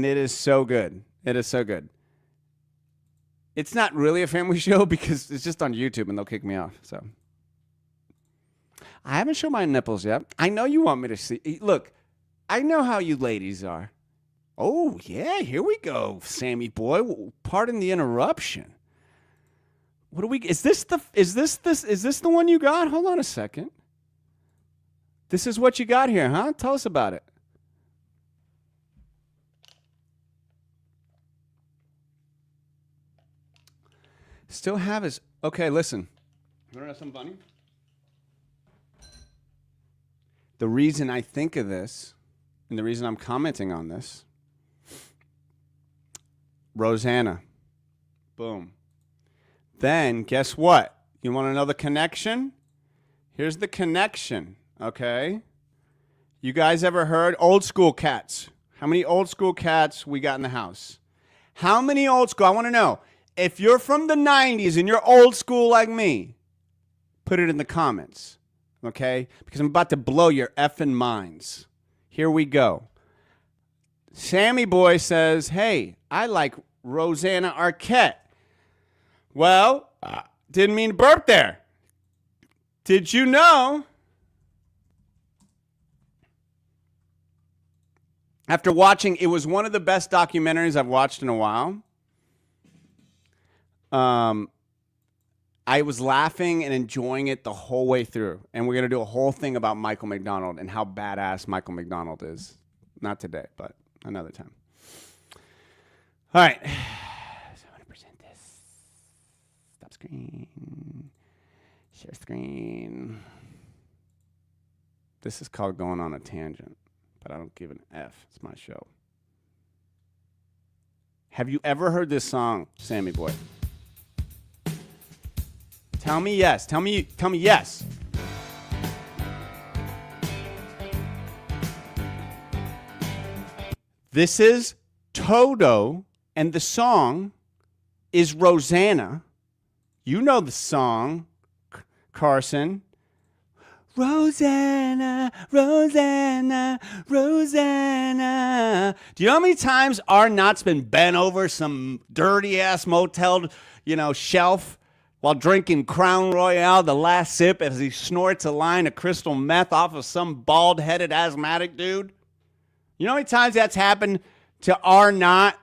is so good. It is so good. It's not really a family show because it's just on YouTube and they'll kick me off. So I haven't shown my nipples yet. I know you want me to see. Look, I know how you ladies are. Oh yeah, here we go, Sammy boy. Pardon the interruption. What do we? Is this the one you got? Hold on a second. This is what you got here, huh? Tell us about it. Still have his. Okay, listen. You want to know something funny? The reason I think of this, and the reason I'm commenting on this, Rosanna. Boom. Then, guess what? You want to know the connection? Here's the connection, okay? You guys ever heard old school cats? How many old school cats we got in the house? How many old school? I want to know. If you're from the 90s and you're old school like me, put it in the comments, okay? Because I'm about to blow your effing minds. Here we go. Sammy Boy says, hey, I like Rosanna Arquette. Well, didn't mean to burp there. Did you know? After watching, it was one of the best documentaries I've watched in a while. I was laughing and enjoying it the whole way through. And we're going to do a whole thing about Michael McDonald and how badass Michael McDonald is. Not today, but another time. All right. So I'm going to present this. Stop screen. Share screen. This is called going on a tangent, but I don't give an F. It's my show. Have you ever heard this song, Sammy Boy? Tell me yes. Tell me yes. This is Toto, and the song is Rosanna. You know the song, Carson. Rosanna, Rosanna, Rosanna. Do you know how many times our nut's been bent over some dirty-ass motel, shelf while drinking Crown Royale, the last sip, as he snorts a line of crystal meth off of some bald-headed asthmatic dude? You know how many times that's happened to our nut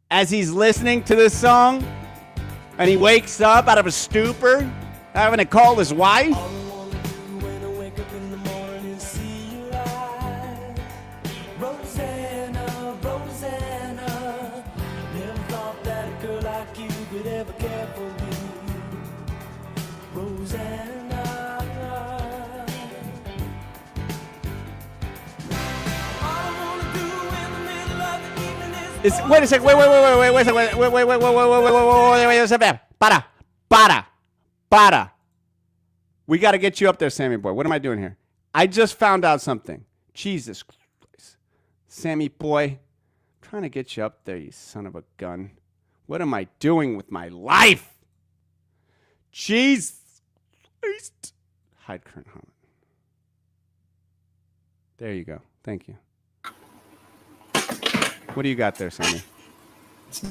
as he's listening to this song and he wakes up out of a stupor having to call his wife? Wait a second. Wait a second. Para. We got to get you up there, Sammy Boy. What am I doing here? I just found out something. Jesus Christ. Sammy Boy, I'm trying to get you up there, you son of a gun. What am I doing with my life? Jesus Christ. Hide current comment. There you go. Thank you. What do you got there, Sammy?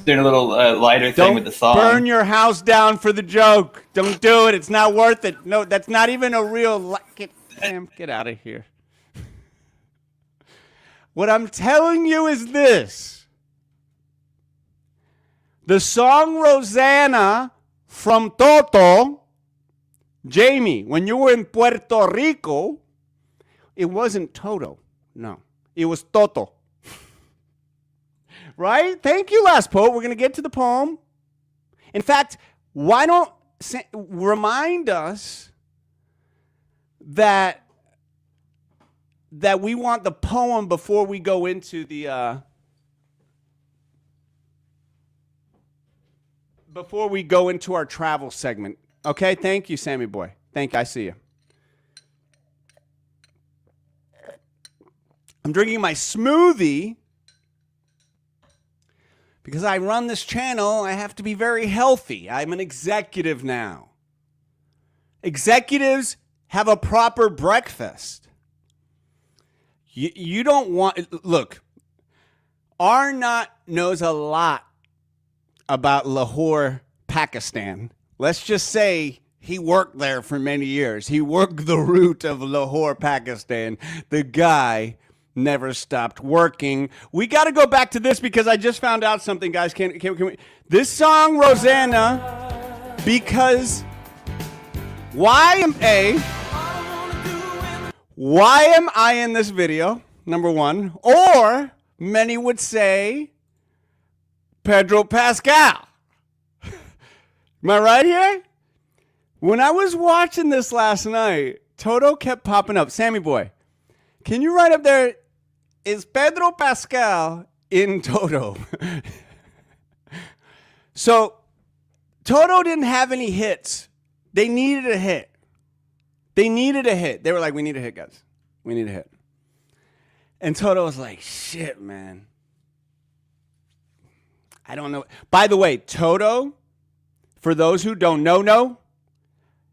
Doing a little lighter thing with the song. Don't burn your house down for the joke. Don't do it. It's not worth it. No, that's not even a real... Get out of here. What I'm telling you is this. The song Rosanna from Toto, Jamie, when you were in Puerto Rico, it wasn't Toto. No, it was Toto. Right? Thank you, last poet. We're going to get to the poem. In fact, why don't remind us that we want the poem before we go into the our travel segment. Okay? Thank you, Sammy Boy. Thank you. I see you. I'm drinking my smoothie. Because I run this channel, I have to be very healthy. I'm an executive now. Executives have a proper breakfast. You don't want... Look, Arnott knows a lot about Lahore, Pakistan. Let's just say he worked there for many years. He worked the route of Lahore, Pakistan. The guy... never stopped working. We got to go back to this because I just found out something, guys. Can we? This song, Rosanna, because why am I in this video? Number one, or many would say Pedro Pascal. Am I right here? When I was watching this last night, Toto kept popping up. Sammy boy, can you write up there, is Pedro Pascal in Toto? So Toto didn't have any hits. They needed a hit. They were like, we need a hit, guys. We need a hit. And Toto was like, shit, man. I don't know. By the way, Toto, for those who don't know,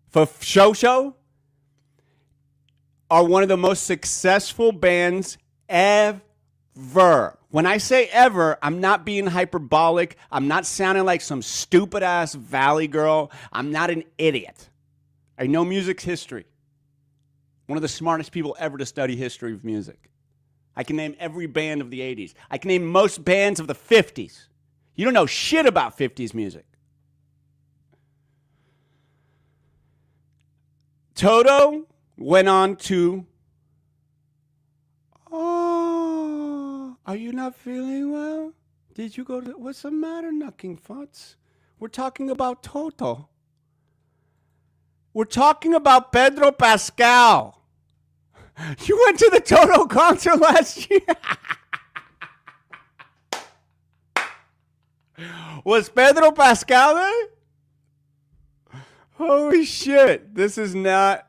for show, are one of the most successful bands ever. When I say ever, I'm not being hyperbolic. I'm not sounding like some stupid-ass valley girl. I'm not an idiot. I know music's history. One of the smartest people ever to study history of music. I can name every band of the 80s. I can name most bands of the 50s. You don't know shit about 50s music. Toto went on to, oh, are you not feeling well? Did you go to, what's the matter, knocking farts? We're talking about Toto. We're talking about Pedro Pascal. You went to the Toto concert last year? Was Pedro Pascal there? Holy shit. This is not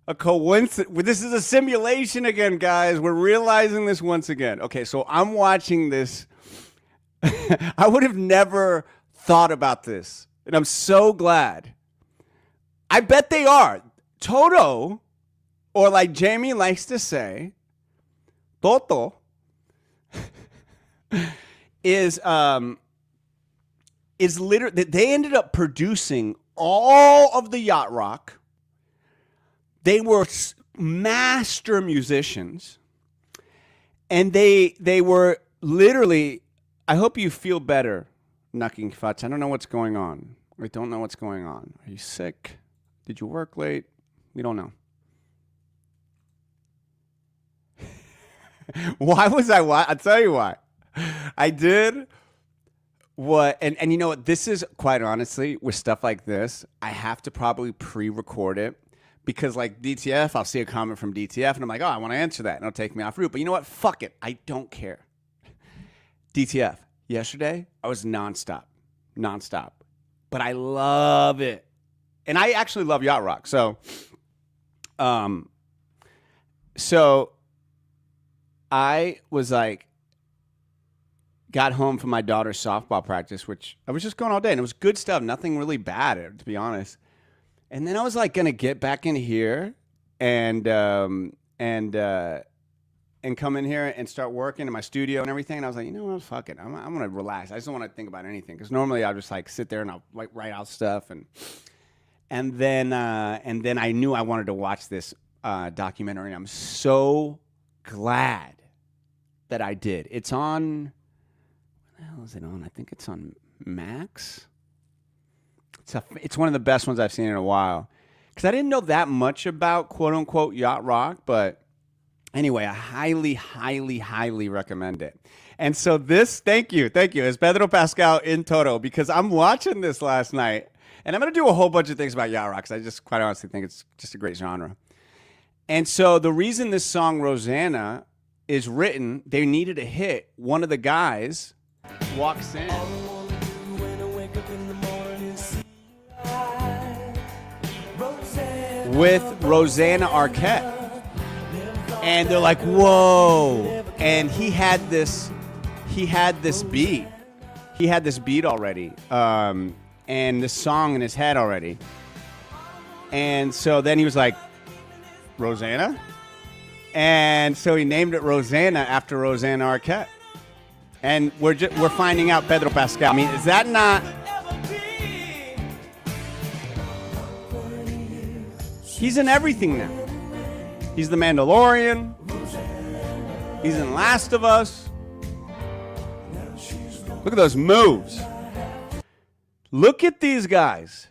a coincidence. This is a simulation again, guys. We're realizing this once again. Okay, so I'm watching this. I would have never thought about this. And I'm so glad. I bet they are. Toto, or like Jamie likes to say, Toto, is literally, they ended up producing all of the yacht rock. They were master musicians. And they were literally, I hope you feel better, Knocking Futs. I don't know what's going on. I don't know what's going on. Are you sick? Did you work late? We don't know. Why was I? I'll tell you why. I did what, and you know what? This is quite honestly, with stuff like this, I have to probably pre-record it because, like DTF, I'll see a comment from DTF and I'm like, oh, I want to answer that, and it'll take me off route. But you know what? Fuck it. I don't care. DTF. Yesterday, I was nonstop. But I love it. And I actually love yacht rock. So I was like, got home from my daughter's softball practice, which I was just going all day, and it was good stuff. Nothing really bad, to be honest. And then I was like, gonna get back in here and come in here and start working in my studio and everything. And I was like, you know what, fuck it. I'm gonna relax. I just don't want to think about anything because normally I'll just like sit there and I'll like write out stuff and then I knew I wanted to watch this documentary. And I'm so glad that I did. It's on. What the hell is it on? I think it's on Max. It's one of the best ones I've seen in a while because I didn't know that much about quote unquote yacht rock, but anyway, I highly, highly, highly recommend it. And so this, thank you, is Pedro Pascal in Toto because I'm watching this last night. And I'm going to do a whole bunch of things about yacht rock because I just quite honestly think it's just a great genre. And so the reason this song, Rosanna, is written, they needed a hit. One of the guys walks in with Rosanna Arquette. And they're like, whoa. And he had this beat. He had this beat already. And this song in his head already. And so then he was like, Rosanna? And so he named it Rosanna after Rosanna Arquette. And we're finding out Pedro Pascal. I mean, is that not... He's in everything now. He's the Mandalorian. He's in Last of Us. Look at those moves. Look at these guys.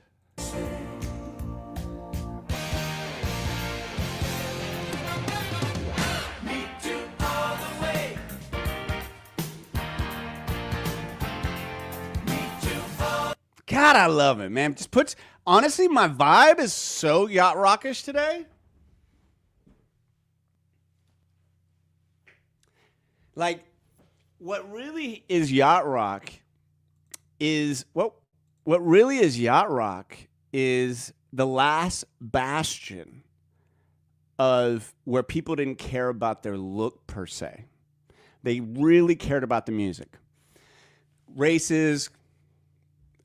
God, I love it, man. Just puts, honestly, my vibe is so yacht rockish today. Like, what really is yacht rock is, what really is yacht rock is the last bastion of where people didn't care about their look per se. They really cared about the music. Races,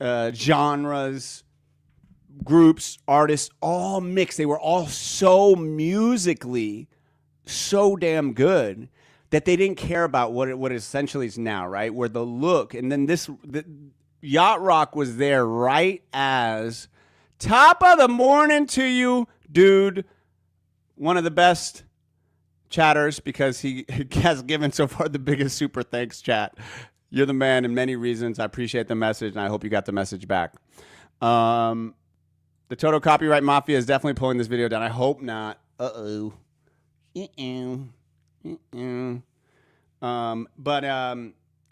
genres, groups, artists, all mixed. They were all so musically so damn good that they didn't care about what it essentially is now, right? Where the look, and then the yacht rock was there right as top of the morning to you, dude. One of the best chatters because he has given so far the biggest super thanks chat. You're the man in many reasons. I appreciate the message, and I hope you got the message back. The Toto Copyright Mafia is definitely pulling this video down. I hope not. Uh-oh.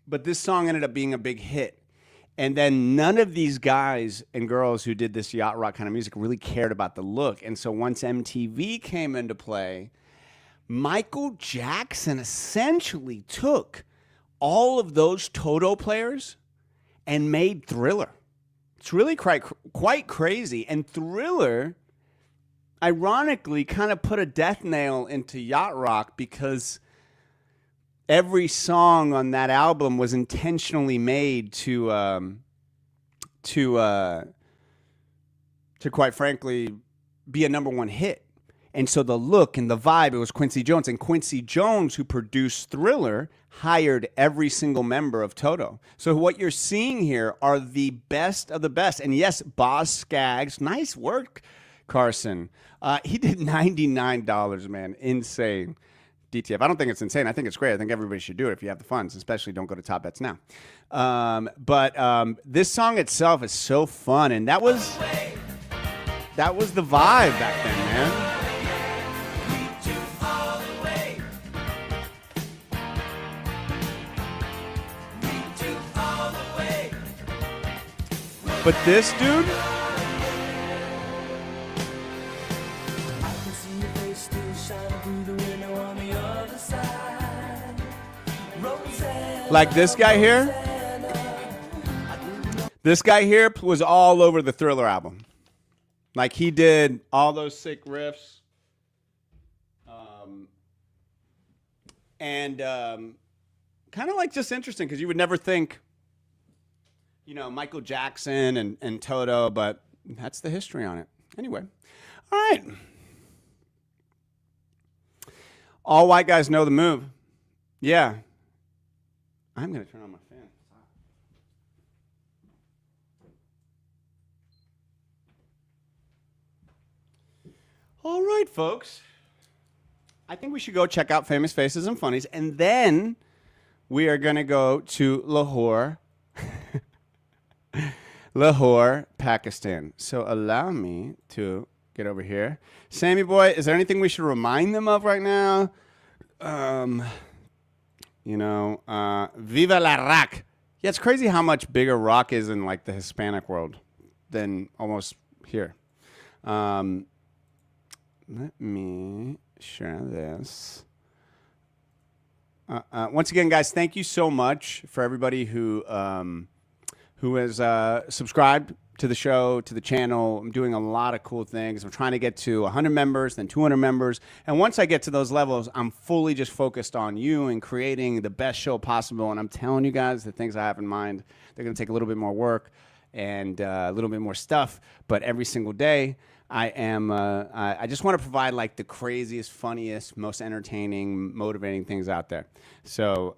But this song ended up being a big hit. And then none of these guys and girls who did this yacht rock kind of music really cared about the look. And so once MTV came into play, Michael Jackson essentially took all of those Toto players and made Thriller. It's really quite crazy. And Thriller, ironically, kind of put a death nail into yacht rock because every song on that album was intentionally made to quite frankly be a #1 hit. And so the look and the vibe, it was Quincy Jones. And Quincy Jones, who produced Thriller, hired every single member of Toto. So what you're seeing here are the best of the best. And yes, Boz Scaggs, nice work, Carson. He did $99, man. Insane. DTF. I don't think it's insane. I think it's great. I think everybody should do it if you have the funds, especially don't go to Top Bets now. But this song itself is so fun, and that was the vibe back then, man. But this dude, like this guy here was all over the Thriller album. Like he did all those sick riffs. And kind of like just interesting because you would never think, you know, Michael Jackson and Toto, but that's the history on it. Anyway, all right. All white guys know the move. Yeah. I'm going to turn on my fan. All right, folks. I think we should go check out Famous Faces and Funnies, and then we are going to go to Lahore, Lahore, Pakistan. So allow me to get over here. Sammy boy, is there anything we should remind them of right now? You know, Viva la Rock. Yeah, it's crazy how much bigger rock is in like the Hispanic world than almost here. Let me share this. Once again, guys, thank you so much for everybody who has subscribed to the show, to the channel. I'm doing a lot of cool things. I'm trying to get to 100 members, then 200 members. And once I get to those levels, I'm fully just focused on you and creating the best show possible. And I'm telling you guys the things I have in mind, they're going to take a little bit more work and a little bit more stuff. But every single day, I just want to provide like the craziest, funniest, most entertaining, motivating things out there. So,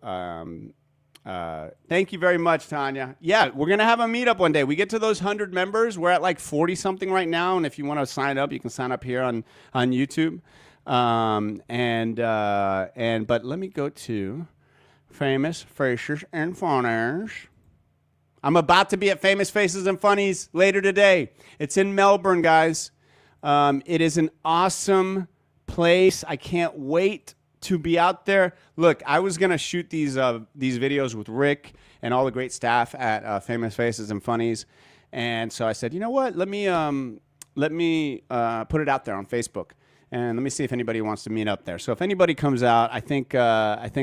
thank you very much, Tanya. Yeah, we're going to have a meetup one day. We get to those 100 members. We're at like 40 something right now. And if you want to sign up, you can sign up here on YouTube. But let me go to Famous Faces and Funnies. I'm about to be at Famous Faces and Funnies later today. It's in Melbourne, guys. It is an awesome place. I can't wait to be out there. Look, I was going to shoot these videos with Rick and all the great staff at Famous Faces and Funnies. And so I said, you know what? Let me put it out there on Facebook, and let me see if anybody wants to meet up there. So if anybody comes out, I think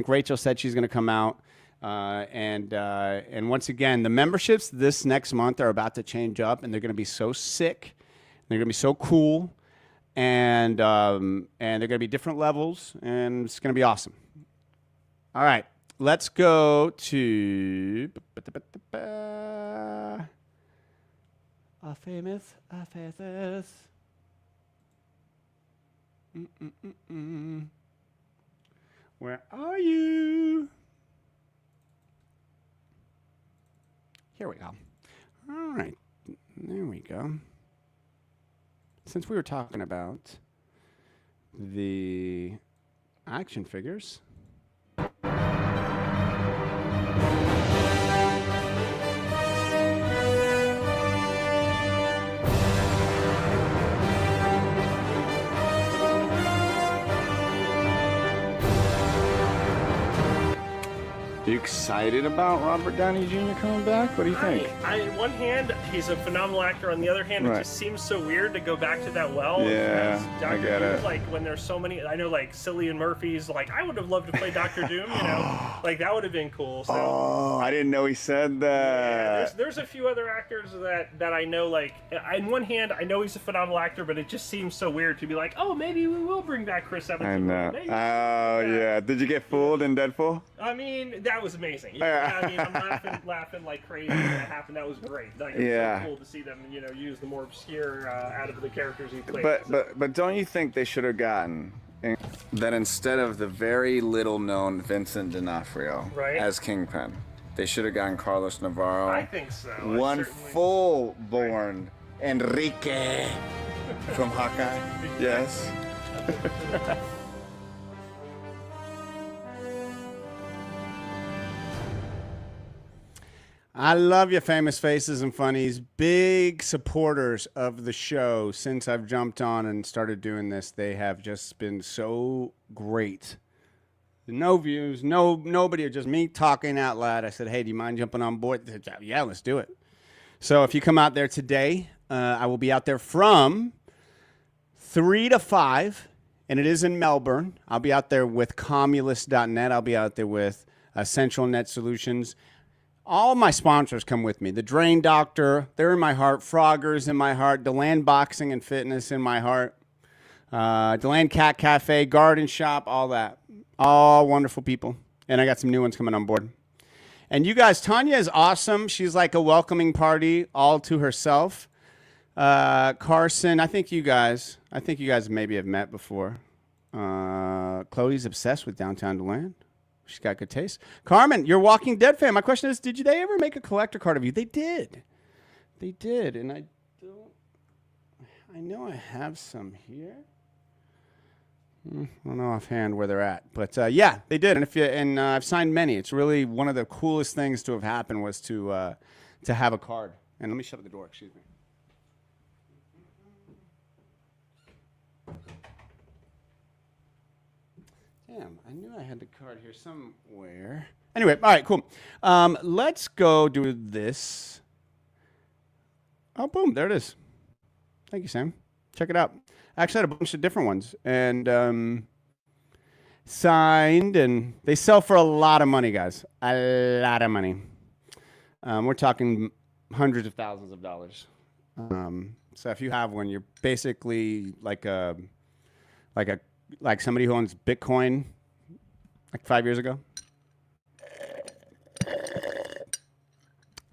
Rachel said she's going to come out. And once again, the memberships this next month are about to change up, and they're going to be so sick. They're going to be so cool, and they're going to be different levels, and it's going to be awesome. All right, let's go to Famous Faces. Where are you? Here we go. All right, there we go. Since we were talking about the action figures. Are you excited about Robert Downey Jr. coming back? What do you think? On one hand, he's a phenomenal actor. On the other hand, Right. it just seems so weird to go back to that well. Yeah, as Dr. I get Doom, it. Like when there's so many, I know like Cillian Murphy's. Like I would have loved to play Dr. Doom. You know, like that would have been cool. So. Oh, I didn't know he said that. Yeah, there's a few other actors that I know. Like on one hand, I know he's a phenomenal actor, but it just seems so weird to be like, oh, maybe we will bring back Chris Evans. I know. Maybe. Yeah. Did you get fooled in Deadpool? I mean, that was amazing. Yeah, I mean, I'm laughing like crazy when that happened. That was great. Like, it was so cool to see them, use the more obscure out of the characters he played. But don't you think they should have gotten that instead of the very little known Vincent D'Onofrio Right. as Kingpin, they should have gotten Carlos Navarro. I think so. One full-born Enrique from Hawkeye. Yes. I love you, Famous Faces and Funnies. Big supporters of the show. Since I've jumped on and started doing this, they have just been so great. No views, nobody, just me talking out loud. I said, hey, do you mind jumping on board? They said, yeah, let's do it. So if you come out there today, I will be out there from 3 to 5, and it is in Melbourne. I'll be out there with Cumulus.net. I'll be out there with Central Net Solutions. All my sponsors come with me. The Drain Doctor, they're in my heart. Frogger's in my heart. DeLand Boxing and Fitness in my heart. DeLand Cat Cafe, Garden Shop, all that. All wonderful people. And I got some new ones coming on board. And you guys, Tanya is awesome. She's like a welcoming party all to herself. Carson, I think you guys maybe have met before. Chloe's obsessed with downtown DeLand. She's got good taste. Carmen, you're a Walking Dead fan. My question is, did they ever make a collector card of you? They did. They did. And I know I have some here. I don't know offhand where they're at. But yeah, they did. And I've signed many. It's really one of the coolest things to have happened was to have a card. And let me shut the door, excuse me. Damn, I knew I had the card here somewhere. Anyway, all right, cool. Let's go do this. Oh, boom, there it is. Thank you, Sam. Check it out. I actually had a bunch of different ones. And signed, and they sell for a lot of money, guys. A lot of money. We're talking hundreds of thousands of dollars. So if you have one, you're basically like somebody who owns Bitcoin like 5 years ago.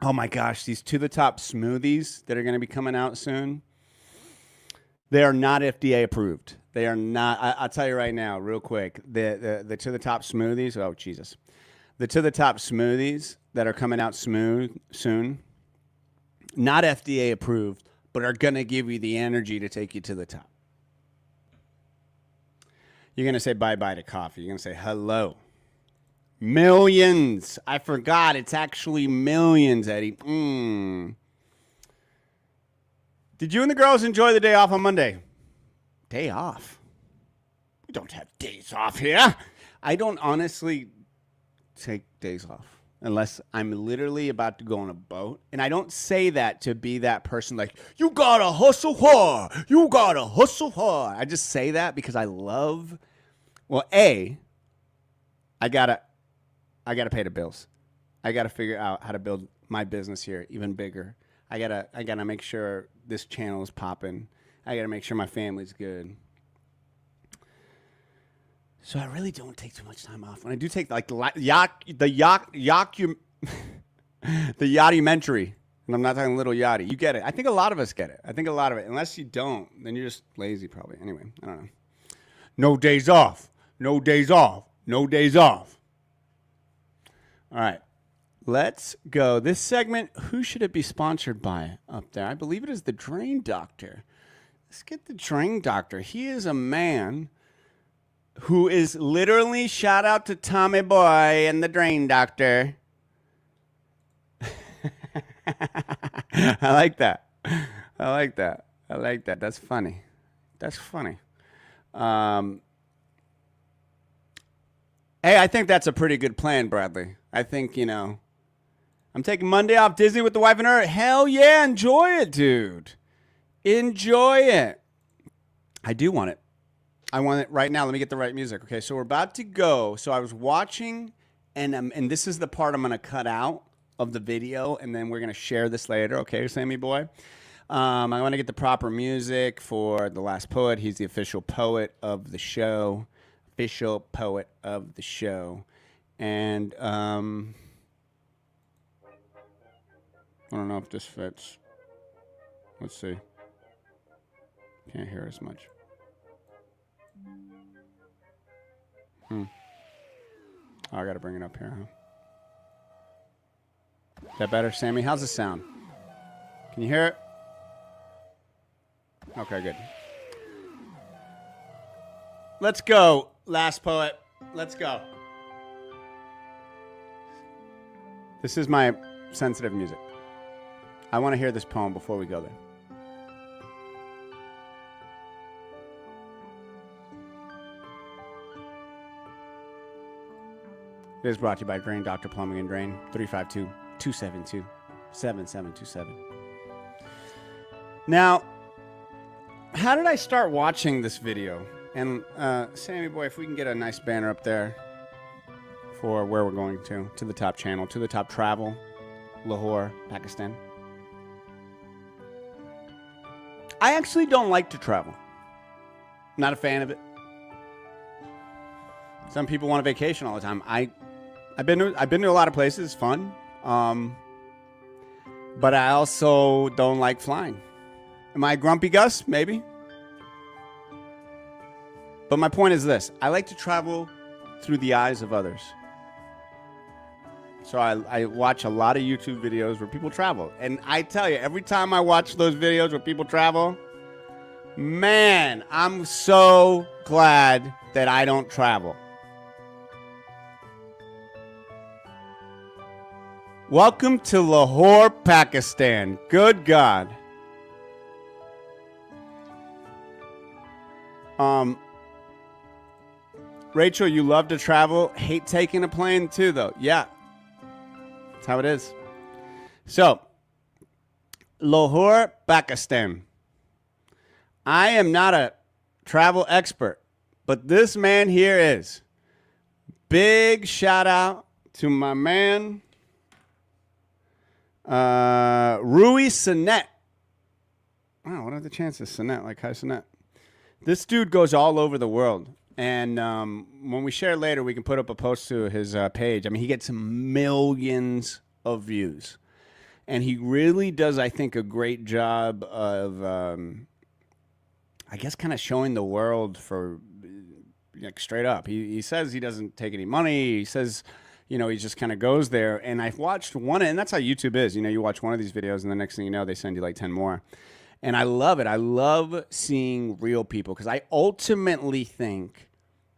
Oh my gosh, these To The Top smoothies that are going to be coming out soon. They are not FDA approved. They are not. I'll tell you right now, real quick. The To The Top smoothies. Oh Jesus, the To The Top smoothies that are coming out soon. Not FDA approved, but are going to give you the energy to take you to the top. You're going to say bye-bye to coffee. You're going to say hello. Millions. I forgot. It's actually millions, Eddie. Did you and the girls enjoy the day off on Monday? Day off? We don't have days off here. I don't honestly take days off. unless I'm literally about to go on a boat. And I don't say that to be that person like, you gotta hustle hard. You gotta hustle hard. I just say that because I love, well, I gotta pay the bills. I gotta figure out how to build my business here even bigger. I gotta make sure this channel is popping. I gotta make sure my family's good. So I really don't take too much time off. When I do take like the yachtymentary, and I'm not talking little yachty. You get it. I think a lot of us get it. I think a lot of it. Unless you don't, then you're just lazy probably. Anyway, I don't know. No days off. No days off. No days off. All right. Let's go. This segment, who should it be sponsored by up there? I believe it is the Drain Doctor. Let's get the Drain Doctor. He is a man who is literally, shout out to Tommy Boy and the Drain Doctor. I like that. I like that. I like that. That's funny. That's funny. Hey, I think that's a pretty good plan, Bradley. I think, I'm taking Monday off Disney with the wife and her. Hell yeah, enjoy it, dude. Enjoy it. I do want it. I want it right now. Let me get the right music. Okay, so we're about to go. So I was watching, and this is the part I'm going to cut out of the video, and then we're going to share this later. Okay, Sammy boy? I want to get the proper music for The Last Poet. He's the official poet of the show. Official poet of the show. And I don't know if this fits. Let's see. Can't hear as much. Oh, I got to bring it up here, huh? Is that better, Sammy? How's it sound? Can you hear it? Okay, good. Let's go, Last Poet. Let's go. This is my sensitive music. I want to hear this poem before we go there. It is brought to you by Drain Doctor Plumbing and Drain, 352-272-7727. Now, how did I start watching this video? And Sammy boy, if we can get a nice banner up there for where we're going to the top channel, to the top travel, Lahore, Pakistan. I actually don't like to travel. Not a fan of it. Some people want a vacation all the time. I've been to a lot of places, it's fun. But I also don't like flying. Am I Grumpy Gus? Maybe. But my point is this. I like to travel through the eyes of others. So I watch a lot of YouTube videos where people travel. And I tell you, every time I watch those videos where people travel, man, I'm so glad that I don't travel. Welcome to Lahore, Pakistan. Good God. Rachel, you love to travel. Hate taking a plane too, though. Yeah. That's how it is. So, Lahore, Pakistan. I am not a travel expert, but this man here is. Big shout out to my man, Rui Sinet. Wow, what are the chances? Sinet, like hi Sinet. This dude goes all over the world. And when we share later, we can put up a post to his page. I mean, he gets millions of views. And he really does, I think, a great job of, I guess, kind of showing the world for, like, straight up. He says he doesn't take any money. He says, he just kind of goes there. And I've watched one, and that's how YouTube is. You watch one of these videos, and the next thing you know, they send you like 10 more. And I love it. I love seeing real people because I ultimately think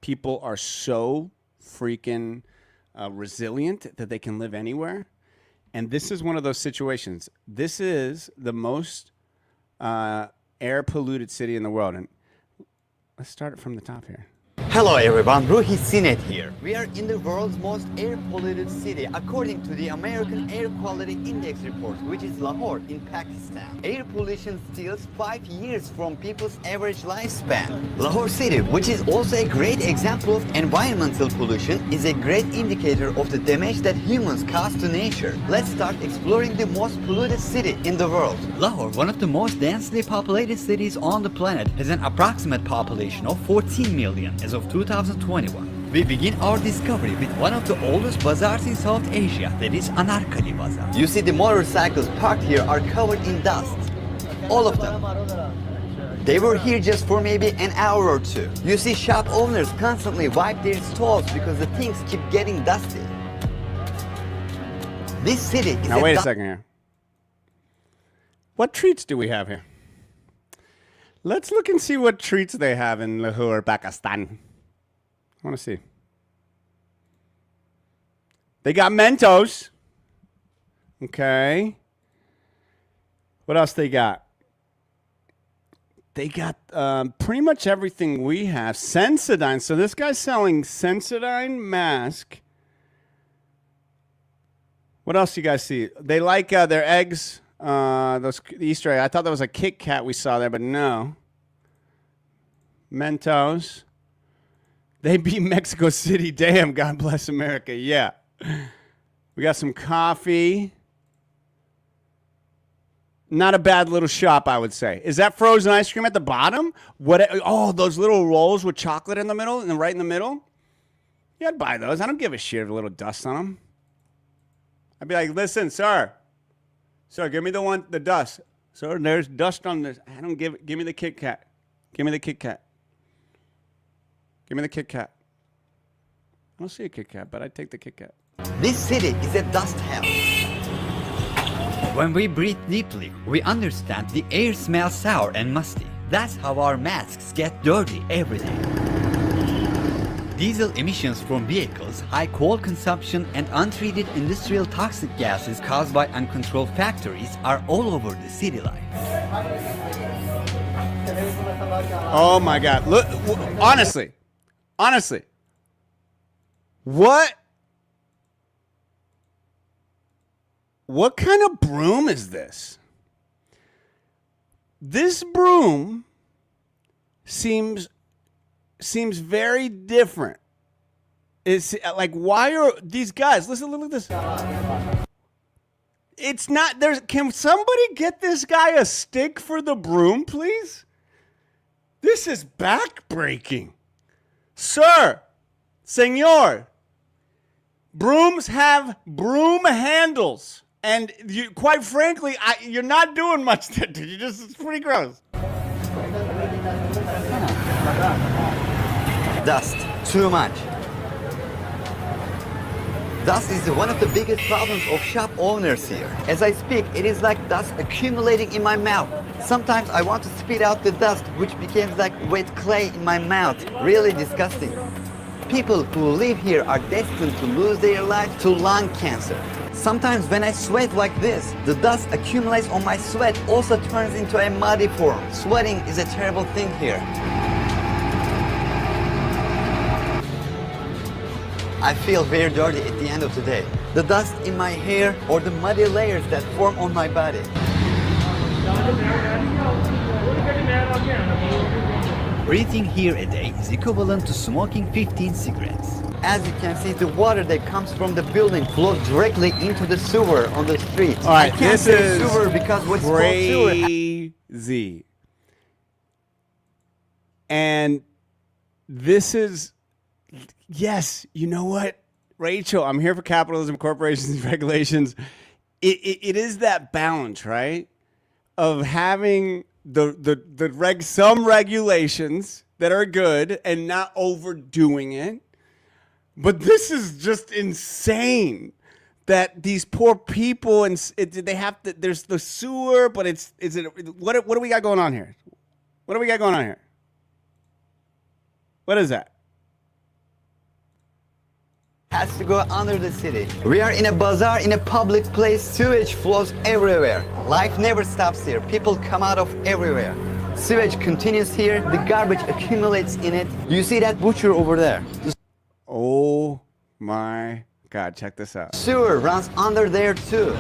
people are so freaking resilient that they can live anywhere. And this is one of those situations. This is the most air-polluted city in the world. And let's start it from the top here. Hello everyone, Brooke here. We are in the world's most air-polluted city according to the American Air Quality Index report, which is Lahore in Pakistan. Air pollution steals 5 years from people's average lifespan. Lahore City, which is also a great example of environmental pollution, is a great indicator of the damage that humans cause to nature. Let's start exploring the most polluted city in the world. Lahore, one of the most densely populated cities on the planet, has an approximate population of 14 million as of 2021. We begin our discovery with one of the oldest bazaars in South Asia, that is Anarkali Bazaar. You see the motorcycles parked here are covered in dust. All of them. They were here just for maybe an hour or two. You see shop owners constantly wipe their stalls because the things keep getting dusty. This city is Now wait a second here. What treats do we have here? Let's look and see what treats they have in Lahore, Pakistan. I want to see. They got Mentos. Okay. What else they got? They got pretty much everything we have. Sensodyne. So this guy's selling Sensodyne mask. What else do you guys see? They like their eggs. Those Easter egg. I thought that was a Kit Kat we saw there, but no. Mentos. They beat Mexico City. Damn, God bless America. Yeah. We got some coffee. Not a bad little shop, I would say. Is that frozen ice cream at the bottom? What? Oh, those little rolls with chocolate in the middle and right in the middle? Yeah, I'd buy those. I don't give a shit if a little dust on them. I'd be like, listen, sir. Sir, give me the dust. Sir, there's dust on this. I don't give me the Kit Kat. Give me the Kit Kat. Give me the Kit Kat. I don't see a Kit Kat, but I take the Kit Kat. This city is a dust hell. When we breathe deeply, we understand the air smells sour and musty. That's how our masks get dirty every day. Diesel emissions from vehicles, high coal consumption, and untreated industrial toxic gases caused by uncontrolled factories are all over the city life. Oh my God. Look, honestly, what kind of broom is this? This broom seems very different. It's like, why are these guys, listen, look at this. It's not, can somebody get this guy a stick for the broom, please? This is backbreaking. Sir, senor, brooms have broom handles. And you, quite frankly, you're not doing much there, dude. It's pretty gross. Dust. Too much. Dust is one of the biggest problems of shop owners here. As I speak, it is like dust accumulating in my mouth. Sometimes I want to spit out the dust, which becomes like wet clay in my mouth. Really disgusting. People who live here are destined to lose their life to lung cancer. Sometimes when I sweat like this, the dust accumulates on my sweat, also turns into a muddy form. Sweating is a terrible thing here. I feel very dirty at the end of the day. The dust in my hair or the muddy layers that form on my body. Breathing here a day is equivalent to smoking 15 cigarettes. As you can see, the water that comes from the building flows directly into the sewer on the street. All right, I can't this say is sewer because what's called sewer. crazy. And this is, yes, you know what, Rachel, I'm here for capitalism, corporations, and regulations. It is that balance, right, of having some regulations that are good and not overdoing it. But this is just insane that these poor people they have to. There's the sewer, but what do we got going on here? What do we got going on here? What is that? Has to go under the city. We are in a bazaar, in a public place. Sewage flows everywhere. Life never stops here. People come out of everywhere. Sewage continues here, the garbage accumulates in it. You see that butcher over there? The Oh my God, check this out. sewer runs under there too.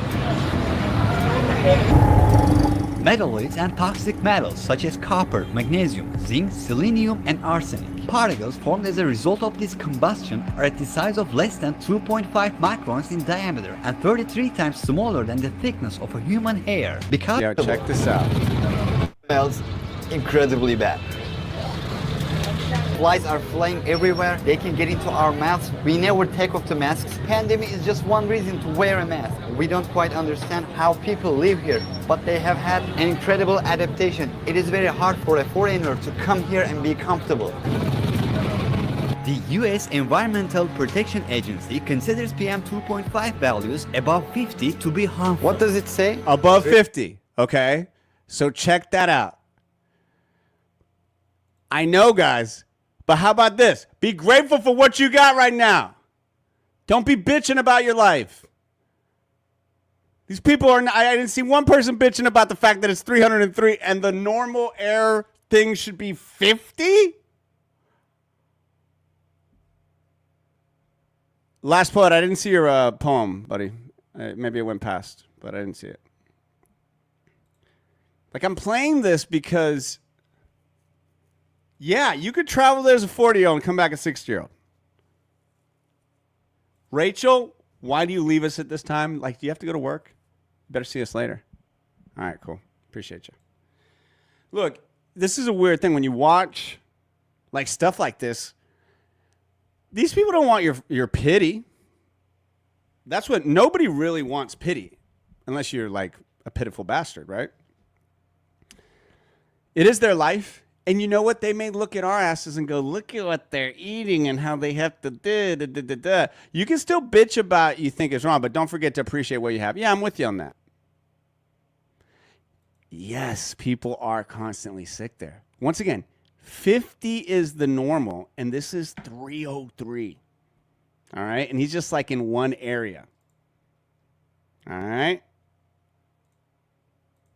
Metalloids and toxic metals such as copper, magnesium, zinc, selenium, and arsenic. Particles formed as a result of this combustion are at the size of less than 2.5 microns in diameter and 33 times smaller than the thickness of a human hair. Because Yo, check this out. smells incredibly bad. Flies are flying everywhere. They can get into our mouths. We never take off the masks. Pandemic is just one reason to wear a mask. We don't quite understand how people live here, but they have had an incredible adaptation. It is very hard for a foreigner to come here and be comfortable. The US Environmental Protection Agency considers PM 2.5 values above 50 to be harmful. What does it say? Above 50, okay? So check that out. I know, guys, but how about this? Be grateful for what you got right now. Don't be bitching about your life. These people are not, I didn't see one person bitching about the fact that it's 303 and the normal air thing should be 50? Last poet, I didn't see your poem, buddy. Maybe it went past, but I didn't see it. Like, I'm playing this because, yeah, you could travel there as a 40-year-old and come back a 60-year-old. Rachel, why do you leave us at this time? Like, do you have to go to work? You better see us later. All right, cool. Appreciate you. Look, this is a weird thing. When you watch, like, stuff like this, these people don't want your pity. That's what, nobody really wants pity, unless you're, like, a pitiful bastard, right? It is their life. And you know what? They may look at our asses and go, look at what they're eating and how they have to da. You can still bitch about you think it's wrong, but don't forget to appreciate what you have. Yeah, I'm with you on that. Yes, people are constantly sick there. Once again, 50 is the normal, and this is 303. All right? And he's just like in one area. All right?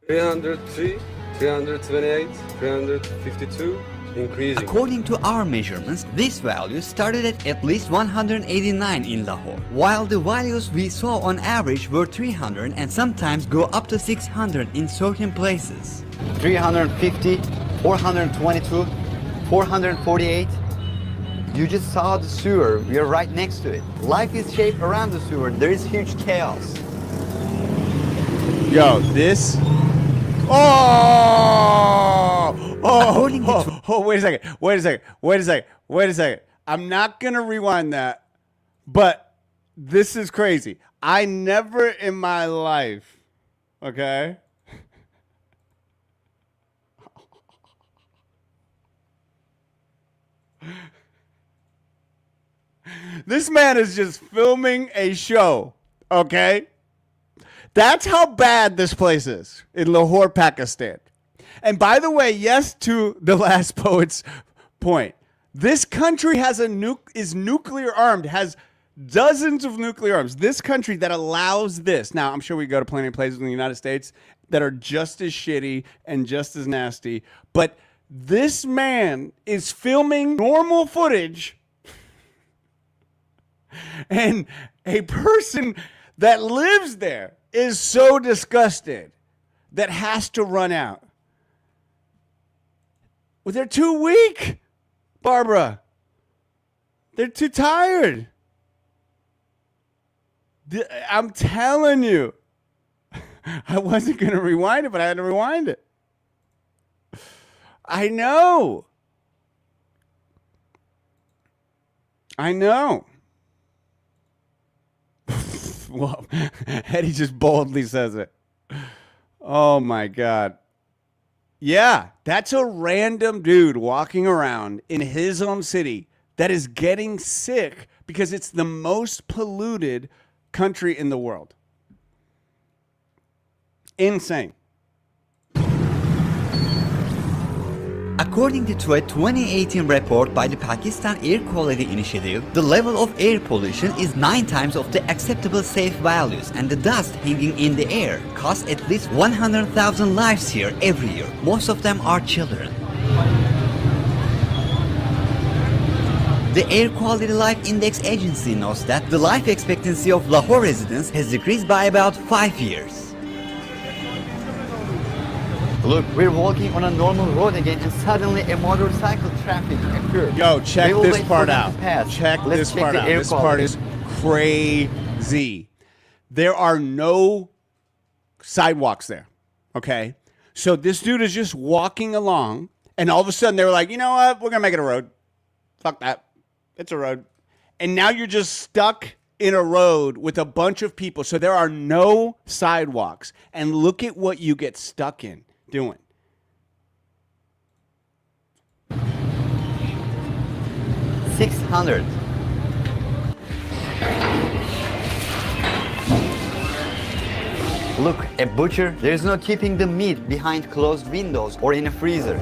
303, 328, 352, increasing. According to our measurements, this value started at least 189 in Lahore, while the values we saw on average were 300 and sometimes go up to 600 in certain places. 350, 422, 448. You just saw the sewer. We are right next to it. Life is shaped around the sewer. There is huge chaos. Yo, this... wait a second. I'm not going to rewind that, but this is crazy. I never in my life, okay? This man is just filming a show, okay? That's how bad this place is in Lahore, Pakistan. And by the way, yes, to the last poet's point, this country has is nuclear armed, has dozens of nuclear arms. This country that allows this. Now, I'm sure we go to plenty of places in the United States that are just as shitty and just as nasty. But this man is filming normal footage, and a person that lives there is so disgusted that has to run out. Well, they're too weak, Barbara. They're too tired. I'm telling you. I wasn't going to rewind it, but I had to rewind it. I know. Well, Eddie just boldly says it. Oh, my God. Yeah, that's a random dude walking around in his own city that is getting sick because it's the most polluted country in the world. Insane. According to a 2018 report by the Pakistan Air Quality Initiative, the level of air pollution is 9 times of the acceptable safe values, and the dust hanging in the air costs at least 100,000 lives here every year. Most of them are children. The Air Quality Life Index Agency notes that the life expectancy of Lahore residents has decreased by about 5 years. Look, we're walking on a normal road again and suddenly a motorcycle traffic occurred. Yo, check They will this wait part for them out. to pass. Check Let's this check part the out. air This part quality. is crazy. There are no sidewalks there, okay? So this dude is just walking along, and all of a sudden they were like, you know what? We're going to make it a road. Fuck that. It's a road. And now you're just stuck in a road with a bunch of people. So there are no sidewalks. And look at what you get stuck in doing. $600. Look, a butcher, there's no keeping the meat behind closed windows or in a freezer.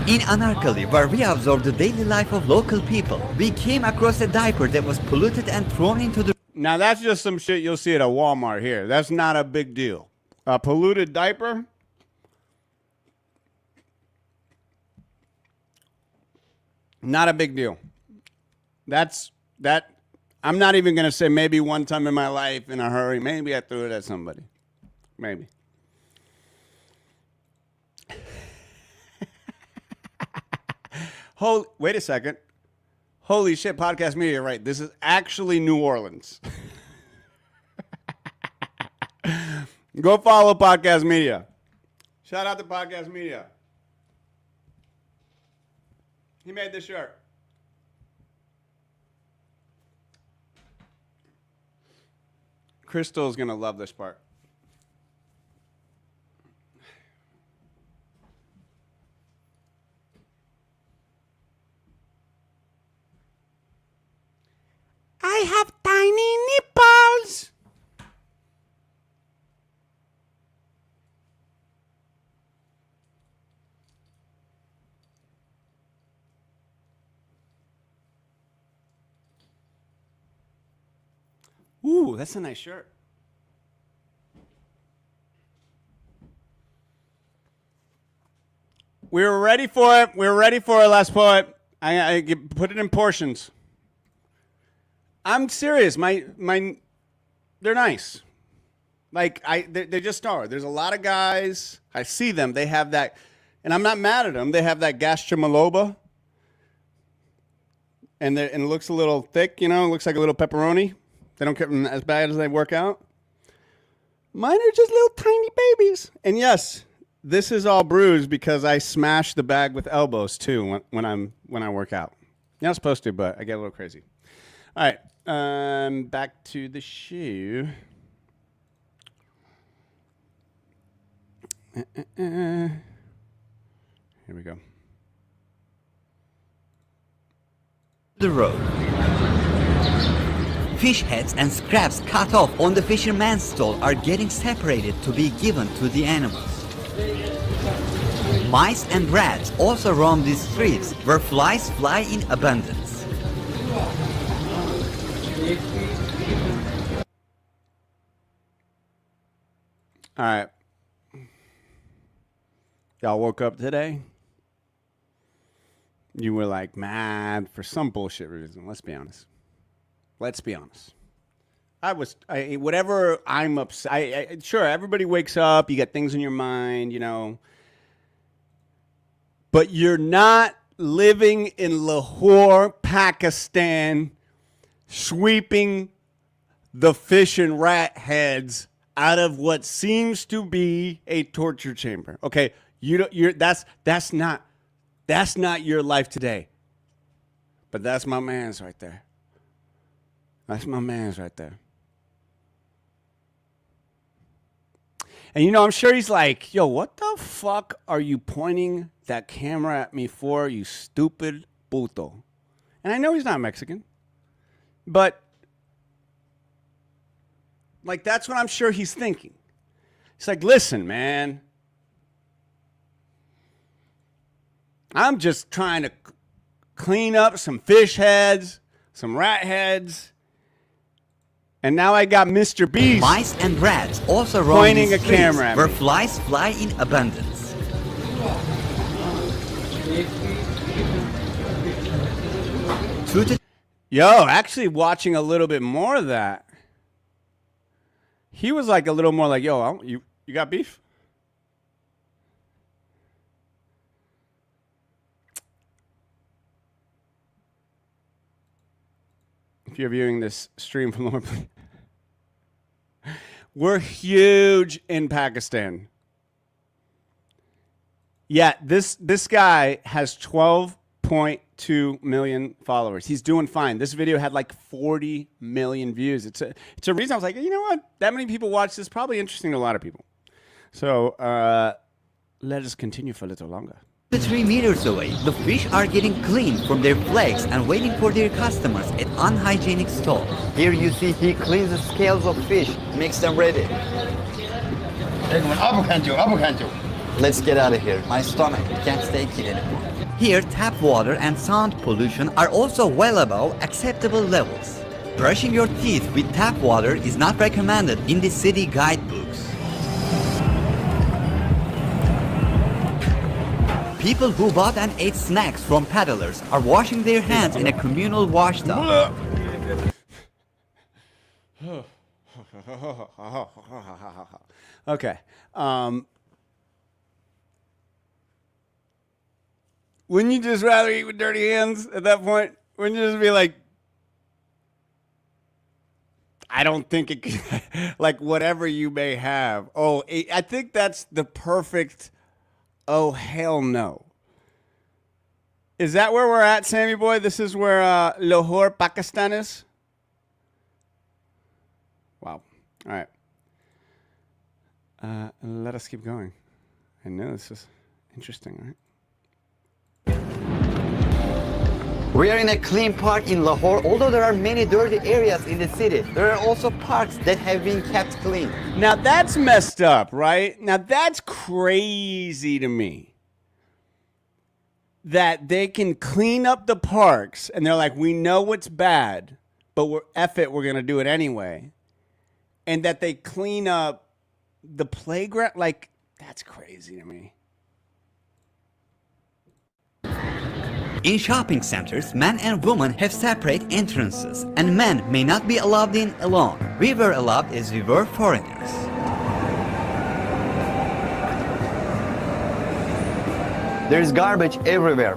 In Anarkali, where we observed the daily life of local people, we came across a diaper that was polluted and thrown into the... Now that's just some shit you'll see at a Walmart here. That's not a big deal. A polluted diaper? Not a big deal. I'm not even going to say maybe one time in my life in a hurry. Maybe I threw it at somebody. Maybe. Wait a second. Holy shit, Podcast Media, right. This is actually New Orleans. Go follow Podcast Media. Shout out to Podcast Media. He made this shirt. Crystal's going to love this part. I have tiny nipples. Ooh, that's a nice shirt. We were ready for it. We were ready for it, last poet. I put it in portions. I'm serious. They're nice. Like they just are. There's a lot of guys. I see them. They have that, and I'm not mad at them. They have that gastromaloba, and it looks a little thick. You know, it looks like a little pepperoni. They don't get as bad as they work out. Mine are just little tiny babies. And yes, this is all bruised because I smash the bag with elbows too when I work out. You're not supposed to, but I get a little crazy. All right. Back to the shoe. Here we go. The road. Fish heads and scraps cut off on the fisherman's stall are getting separated to be given to the animals. Mice and rats also roam these streets where flies fly in abundance. All right. Y'all woke up today? You were like mad for some bullshit reason. Let's be honest. Whatever I'm upset. Sure, everybody wakes up. You got things in your mind, you know. But you're not living in Lahore, Pakistan, sweeping the fish and rat heads out of what seems to be a torture chamber. Okay, that's not your life today. But that's my man's right there. That's my man's right there. And you know, I'm sure he's like, yo, what the fuck are you pointing that camera at me for, you stupid puto? And I know he's not Mexican, but Like, that's what I'm sure he's thinking. He's like, listen, man, I'm just trying to clean up some fish heads, some rat heads, and now I got Mr. Beast Mice and rats also roam pointing the a streets camera at where me. flies fly in abundance. True to Yo, actually watching a little bit more of that, he was like a little more like, yo, you got beef? If you're viewing this stream from Lahore, please. We're huge in Pakistan. Yeah, this guy has 12.2 million followers. He's doing fine. This video had like 40 million views. It's a reason I was like, you know what? That many people watch this, probably interesting to a lot of people. So let us continue for a little longer. 3 meters away, the fish are getting cleaned from their flags and waiting for their customers at unhygienic stalls. Here you see he cleans the scales of fish, makes them ready. Let's get out of here. My stomach can't take it anymore. Here, tap water and sound pollution are also well above acceptable levels. Brushing your teeth with tap water is not recommended in the city guidebooks. People who bought and ate snacks from peddlers are washing their hands in a communal wash tub. Okay. Wouldn't you just rather eat with dirty hands at that point? Wouldn't you just be like, I don't think it could, like whatever you may have. Oh, I think that's the perfect, oh, hell no. Is that where we're at, Sammy boy? This is where Lahore, Pakistan is? Wow. All right. Let us keep going. I know this is interesting, right? We are in a clean park in Lahore, although there are many dirty areas in the city. There are also parks that have been kept clean. Now that's messed up, right? Now that's crazy to me. That they can clean up the parks and they're like, we know what's bad, but we're going to do it anyway. And that they clean up the playground, like, that's crazy to me. In shopping centers, men and women have separate entrances, and men may not be allowed in alone. We were allowed as we were foreigners. There's garbage everywhere.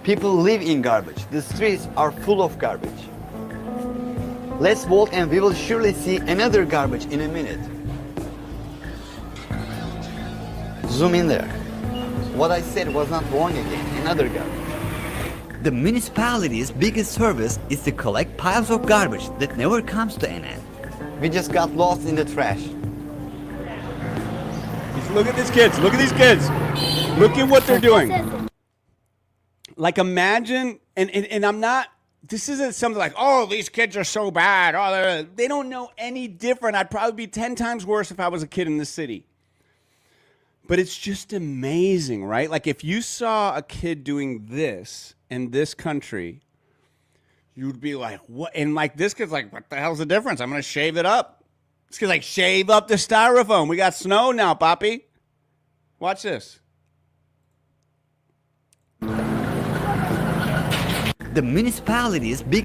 People live in garbage. The streets are full of garbage. Let's walk and we will surely see another garbage in a minute. Zoom in there. What I said was not wrong again. Another garbage. The municipality's biggest service is to collect piles of garbage that never comes to an end. We just got lost in the trash. Look at these kids. Look at these kids. Look at what they're doing. Like, imagine, and I'm not, this isn't something like, oh, these kids are so bad. Oh, they don't know any different. I'd probably be 10 times worse if I was a kid in this city. But it's just amazing, right? Like, if you saw a kid doing this in this country, you'd be like, what? And like, this kid's like, what the hell's the difference? I'm going to shave it up. This kid's like, shave up the styrofoam. We got snow now, Poppy. Watch this. The municipality's big...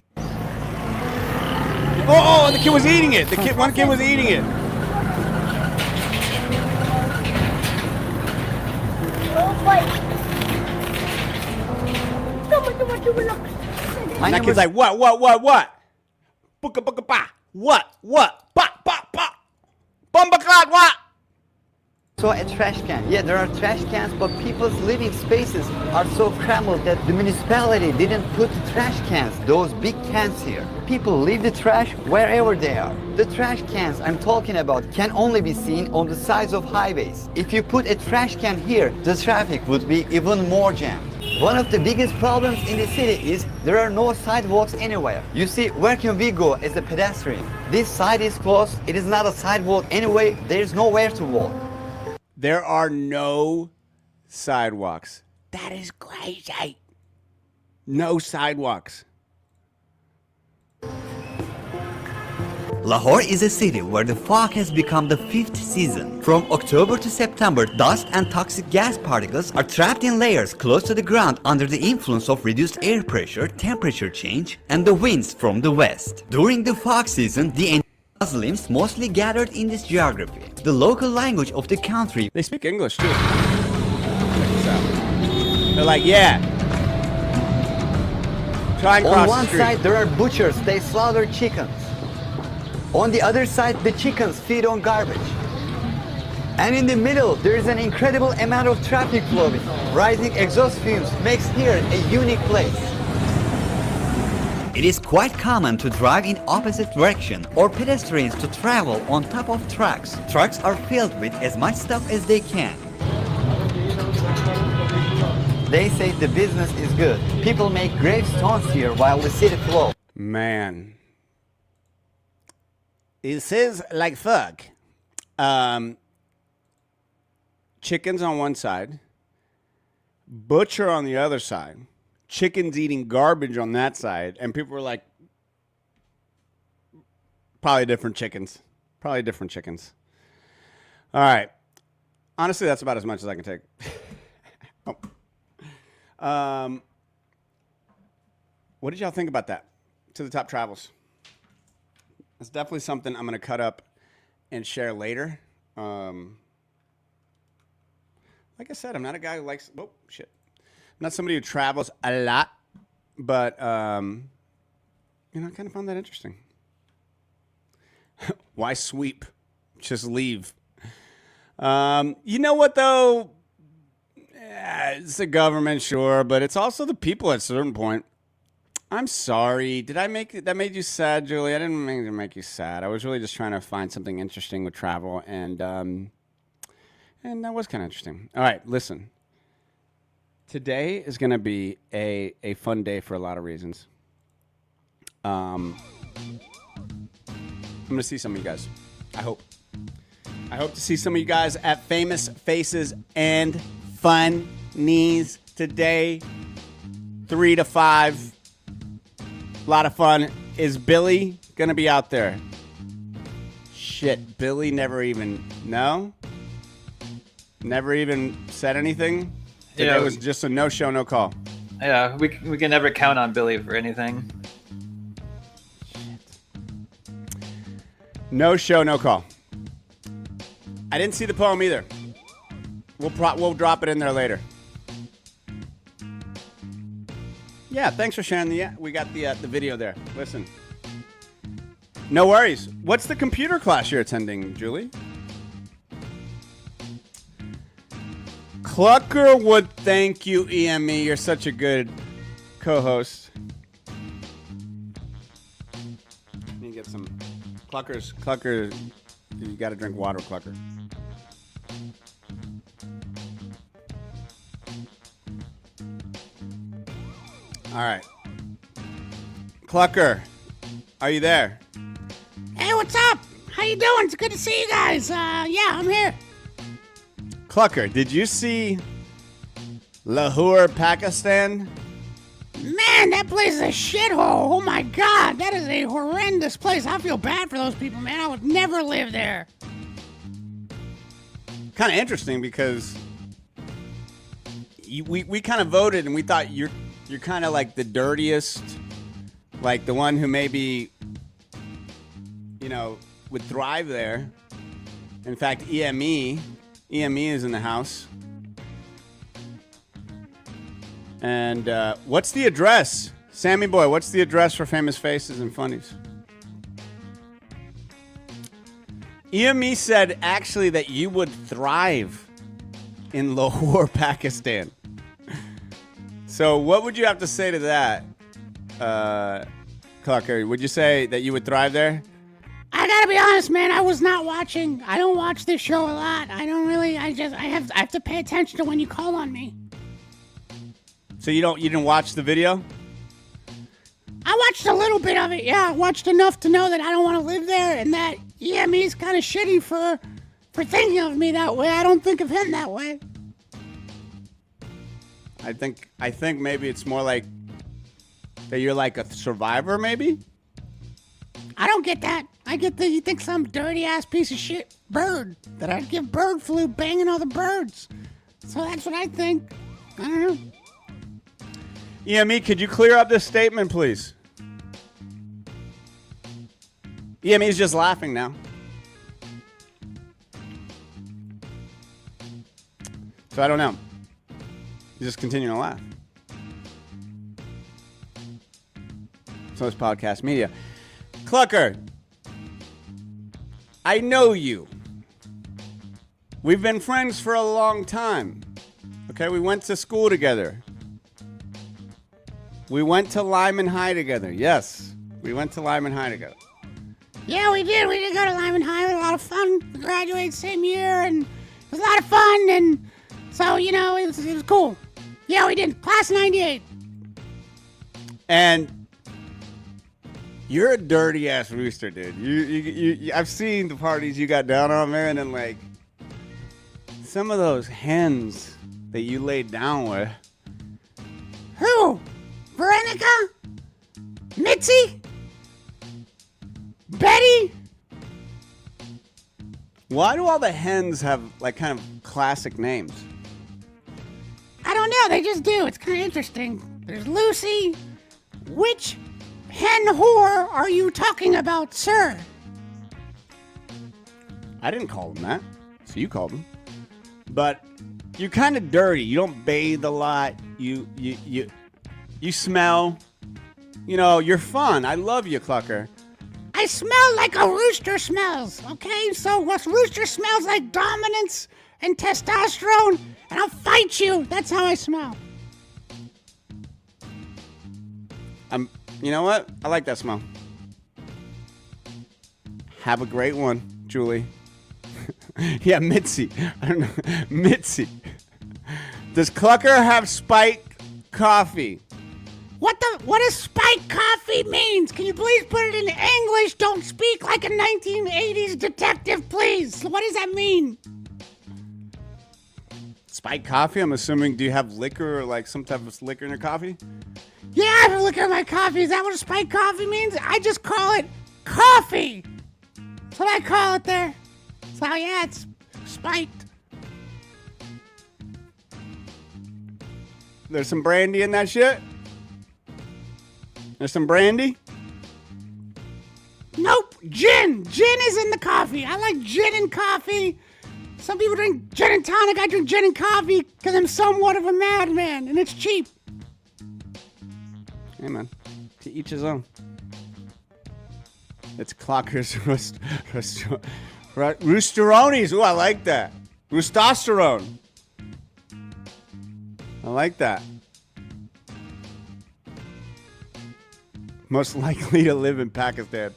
Oh, the kid was eating it. One kid was eating it. And that kid's like, what? Booka booka ba. What? Ba ba ba. Bumbaklad what? So a trash can. Yeah, there are trash cans, but people's living spaces are so crammed that the municipality didn't put the trash cans, those big cans here. People leave the trash wherever they are. The trash cans I'm talking about can only be seen on the sides of highways. If you put a trash can here, the traffic would be even more jammed. One of the biggest problems in the city is there are no sidewalks anywhere. You see, where can we go as a pedestrian? This side is closed. It is not a sidewalk anyway. There is nowhere to walk. There are no sidewalks. That is crazy. No sidewalks. Lahore is a city where the fog has become the fifth season. From October to September, dust and toxic gas particles are trapped in layers close to the ground under the influence of reduced air pressure, temperature change, and the winds from the west. During the fog season, the Muslims mostly gathered in this geography. The local language of the country. They speak English too. Check this out. They're like, yeah. Try and cross On one the street. side, there are butchers. They slaughter chickens. On the other side, the chickens feed on garbage. And in the middle, there is an incredible amount of traffic flowing. Rising exhaust fumes makes here a unique place. It is quite common to drive in opposite direction or pedestrians to travel on top of trucks. Trucks are filled with as much stuff as they can. They say the business is good. People make gravestones here while the city flows. Man. It says like fuck. Chickens on one side, butcher on the other side, chickens eating garbage on that side, and people were like, probably different chickens. Probably different chickens. All right. Honestly, that's about as much as I can take. What did y'all think about that? To the top travels. It's definitely something I'm going to cut up and share later. Like I said, I'm not a guy who likes... Oh, shit. I'm not somebody who travels a lot. But, you know, I kind of found that interesting. Why sweep? Just leave. You know what, though? Yeah, it's the government, sure. But it's also the people at a certain point. I'm sorry. Did I make it? That made you sad, Julie? I didn't mean to make you sad. I was really just trying to find something interesting with travel, and that was kind of interesting. All right, listen. Today is going to be a fun day for a lot of reasons. I'm going to see some of you guys. I hope to see some of you guys at Famous Faces and Funnies today, 3 to 5. A lot of fun. Is Billy going to be out there? Shit, Billy never even... No? Never even said anything? Today was just a no-show, no-call. Yeah, we can never count on Billy for anything. Shit. No show, no call. I didn't see the poem either. We'll drop it in there later. Yeah, thanks for sharing we got the video there. Listen. No worries. What's the computer class you're attending, Julie? Clucker would thank you, EME. You're such a good co-host. Let me get some Clucker. You got to drink water, Clucker. All right. Clucker, are you there? Hey, what's up? How you doing? It's good to see you guys. Yeah, I'm here. Clucker, did you see Lahore, Pakistan? Man, that place is a shithole. Oh my God, that is a horrendous place. I feel bad for those people, man. I would never live there. Kind of interesting because we kind of voted and we thought you're kind of like the dirtiest, like the one who maybe, you know, would thrive there. In fact, EME is in the house. And what's the address? Sammy boy, what's the address for Famous Faces and Funnies? EME said actually that you would thrive in Lahore, Pakistan. So what would you have to say to that, Clucker? Would you say that you would thrive there? I gotta be honest, man. I was not watching. I don't watch this show a lot. I don't really. I have to pay attention to when you call on me. So you didn't watch the video? I watched a little bit of it, yeah. I watched enough to know that I don't want to live there and that he's kind of shitty for thinking of me that way. I don't think of him that way. I think maybe it's more like that you're like a survivor, maybe? I don't get that. I get that you think some dirty-ass piece of shit bird, that I'd give bird flu banging all the birds. So that's what I think. I don't know. EME, could you clear up this statement, please? EME's just laughing now. So I don't know. He's just continuing to laugh. So it's podcast media. Clucker, I know you. We've been friends for a long time. Okay, we went to school together. We went to Lyman High together. Yes, we went to Lyman High together. Yeah, we did. We did go to Lyman High. We had a lot of fun. We graduated same year, and it was a lot of fun. And so, it was cool. Yeah, we did. Class 98. And you're a dirty ass rooster, dude. You I've seen the parties you got down on, man, and like some of those hens that you laid down with. Who? Veronica? Mitzi? Betty? Why do all the hens have like kind of classic names? I don't know. They just do. It's kind of interesting. There's Lucy. Which hen whore are you talking about, sir? I didn't call them that. So you called them. But you're kind of dirty. You don't bathe a lot. You smell. You're fun. I love you, Clucker. I smell like a rooster smells, okay? So what rooster smells like dominance and testosterone, and I'll fight you. That's how I smell. You know what? I like that smell. Have a great one, Julie. Yeah, Mitzi. I don't know. Mitzi. Does Clucker have spiked coffee? What does spiked coffee means? Can you please put it in English? Don't speak like a 1980s detective, please. What does that mean? Spiked coffee? I'm assuming, do you have liquor or like some type of liquor in your coffee? Yeah, I have liquor in my coffee. Is that what a spiked coffee means? I just call it coffee. That's what I call it there. So yeah, it's spiked. There's some brandy in that shit? There's some brandy? Nope, gin. Gin is in the coffee. I like gin and coffee. Some people drink gin and tonic. I drink gin and coffee because I'm somewhat of a madman, and it's cheap. Hey, man. To each his own. It's Clocker's Roosteronis. Ooh, I like that. Roostosterone. I like that. Most likely to live in Pakistan.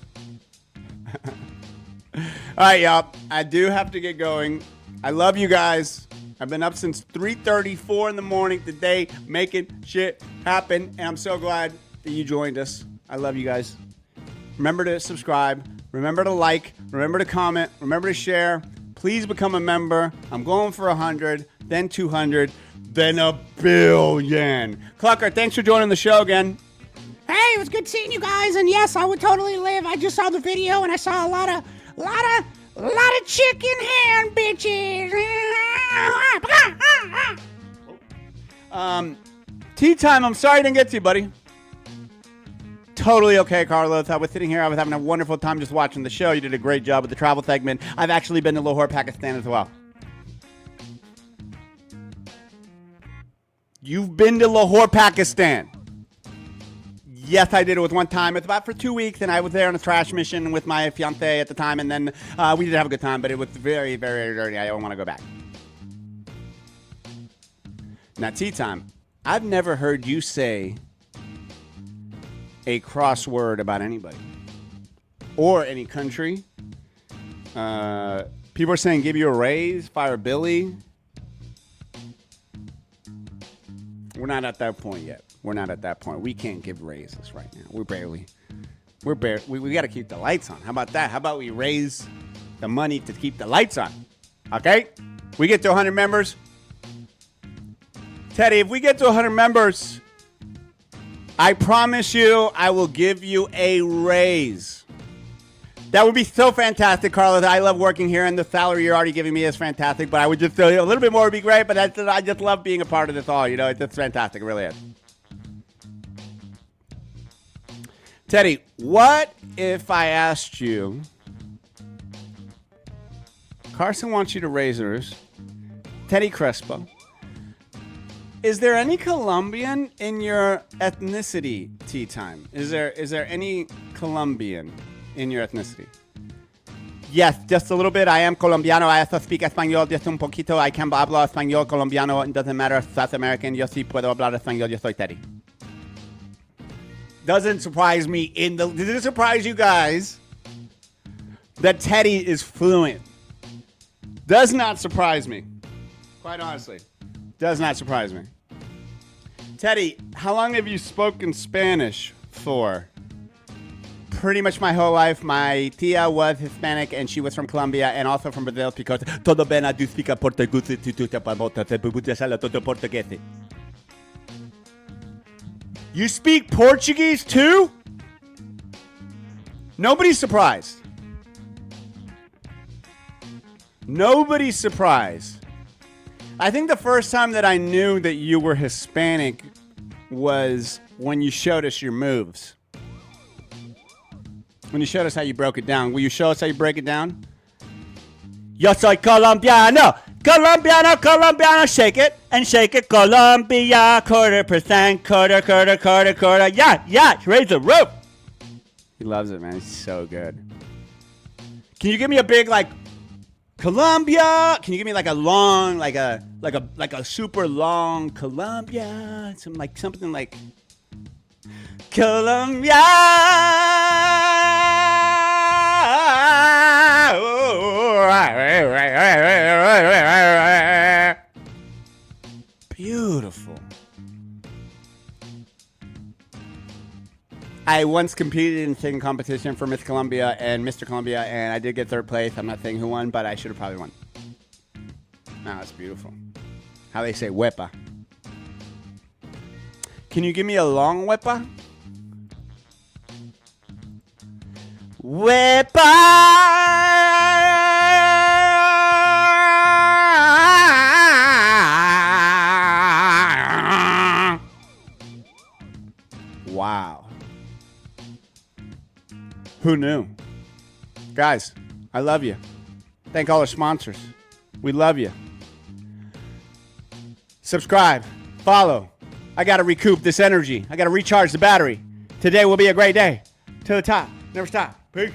All right, y'all. I do have to get going. I love you guys. I've been up since 3:34 in the morning today making shit happen, and I'm so glad that you joined us. I love you guys. Remember to subscribe. Remember to like. Remember to comment. Remember to share. Please become a member. I'm going for 100, then 200, then 1 billion. Clucker, thanks for joining the show again. Hey, it was good seeing you guys, and yes, I would totally live. I just saw the video, and I saw a lot of chicken hand bitches. Tea time. I'm sorry I didn't get to you, buddy. Totally okay, Carlos. I was sitting here. I was having a wonderful time just watching the show. You did a great job with the travel segment. I've actually been to Lahore, Pakistan as well. You've been to Lahore, Pakistan. Yes, I did. It was one time. It's about for 2 weeks, and I was there on a trash mission with my fiance at the time, and then we did have a good time, but it was very, very dirty. I don't want to go back. Now, tea time. I've never heard you say a crossword about anybody or any country. People are saying give you a raise, fire Billy. We're not at that point yet. We're not at that point. We can't give raises right now. We got to keep the lights on. How about that? How about we raise the money to keep the lights on? Okay? We get to 100 members. Teddy, if we get to 100 members, I promise you I will give you a raise. That would be so fantastic, Carlos. I love working here, and the salary you're already giving me is fantastic, but I would just tell you a little bit more would be great, but I just love being a part of this all. You know, it's just fantastic. It really is. Teddy, what if I asked you, Carson wants you to raise hers, Teddy Crespo, is there any Colombian in your ethnicity tea time? Is there any Colombian in your ethnicity? Yes, just a little bit. I am colombiano. I also speak español just un poquito. I can hablo español colombiano. It doesn't matter. South American. Yo sí puedo hablar español. Yo soy Teddy. Doesn't surprise me. Did it surprise you guys that Teddy is fluent? Does not surprise me. Quite honestly. Does not surprise me. Teddy, how long have you spoken Spanish for? Pretty much my whole life. My tia was Hispanic and she was from Colombia and also from Brazil because todo bem I do speak português. You speak Portuguese too? Nobody's surprised. Nobody's surprised. I think the first time that I knew that you were Hispanic was when you showed us your moves. When you showed us how you broke it down. Will you show us how you break it down? Yo soy colombiano. Colombiano. Shake it and shake it. Colombia. 1/4%. Quarter. Yeah. Raise the roof. He loves it, man. He's so good. Can you give me a big, like, Colombia? Can you give me like a long, like a super long Colombia? Something like Colombia. Beautiful. I once competed in singing competition for Miss Columbia and Mr. Columbia, and I did get third place. I'm not saying who won, but I should have probably won. No, that's beautiful. How they say huepa. Can you give me a long huepa? Wow. Who knew? Guys, I love you. Thank all our sponsors. We love you. Subscribe. Follow. I got to recoup this energy. I got to recharge the battery. Today will be a great day. To the top. Never stop. Peace.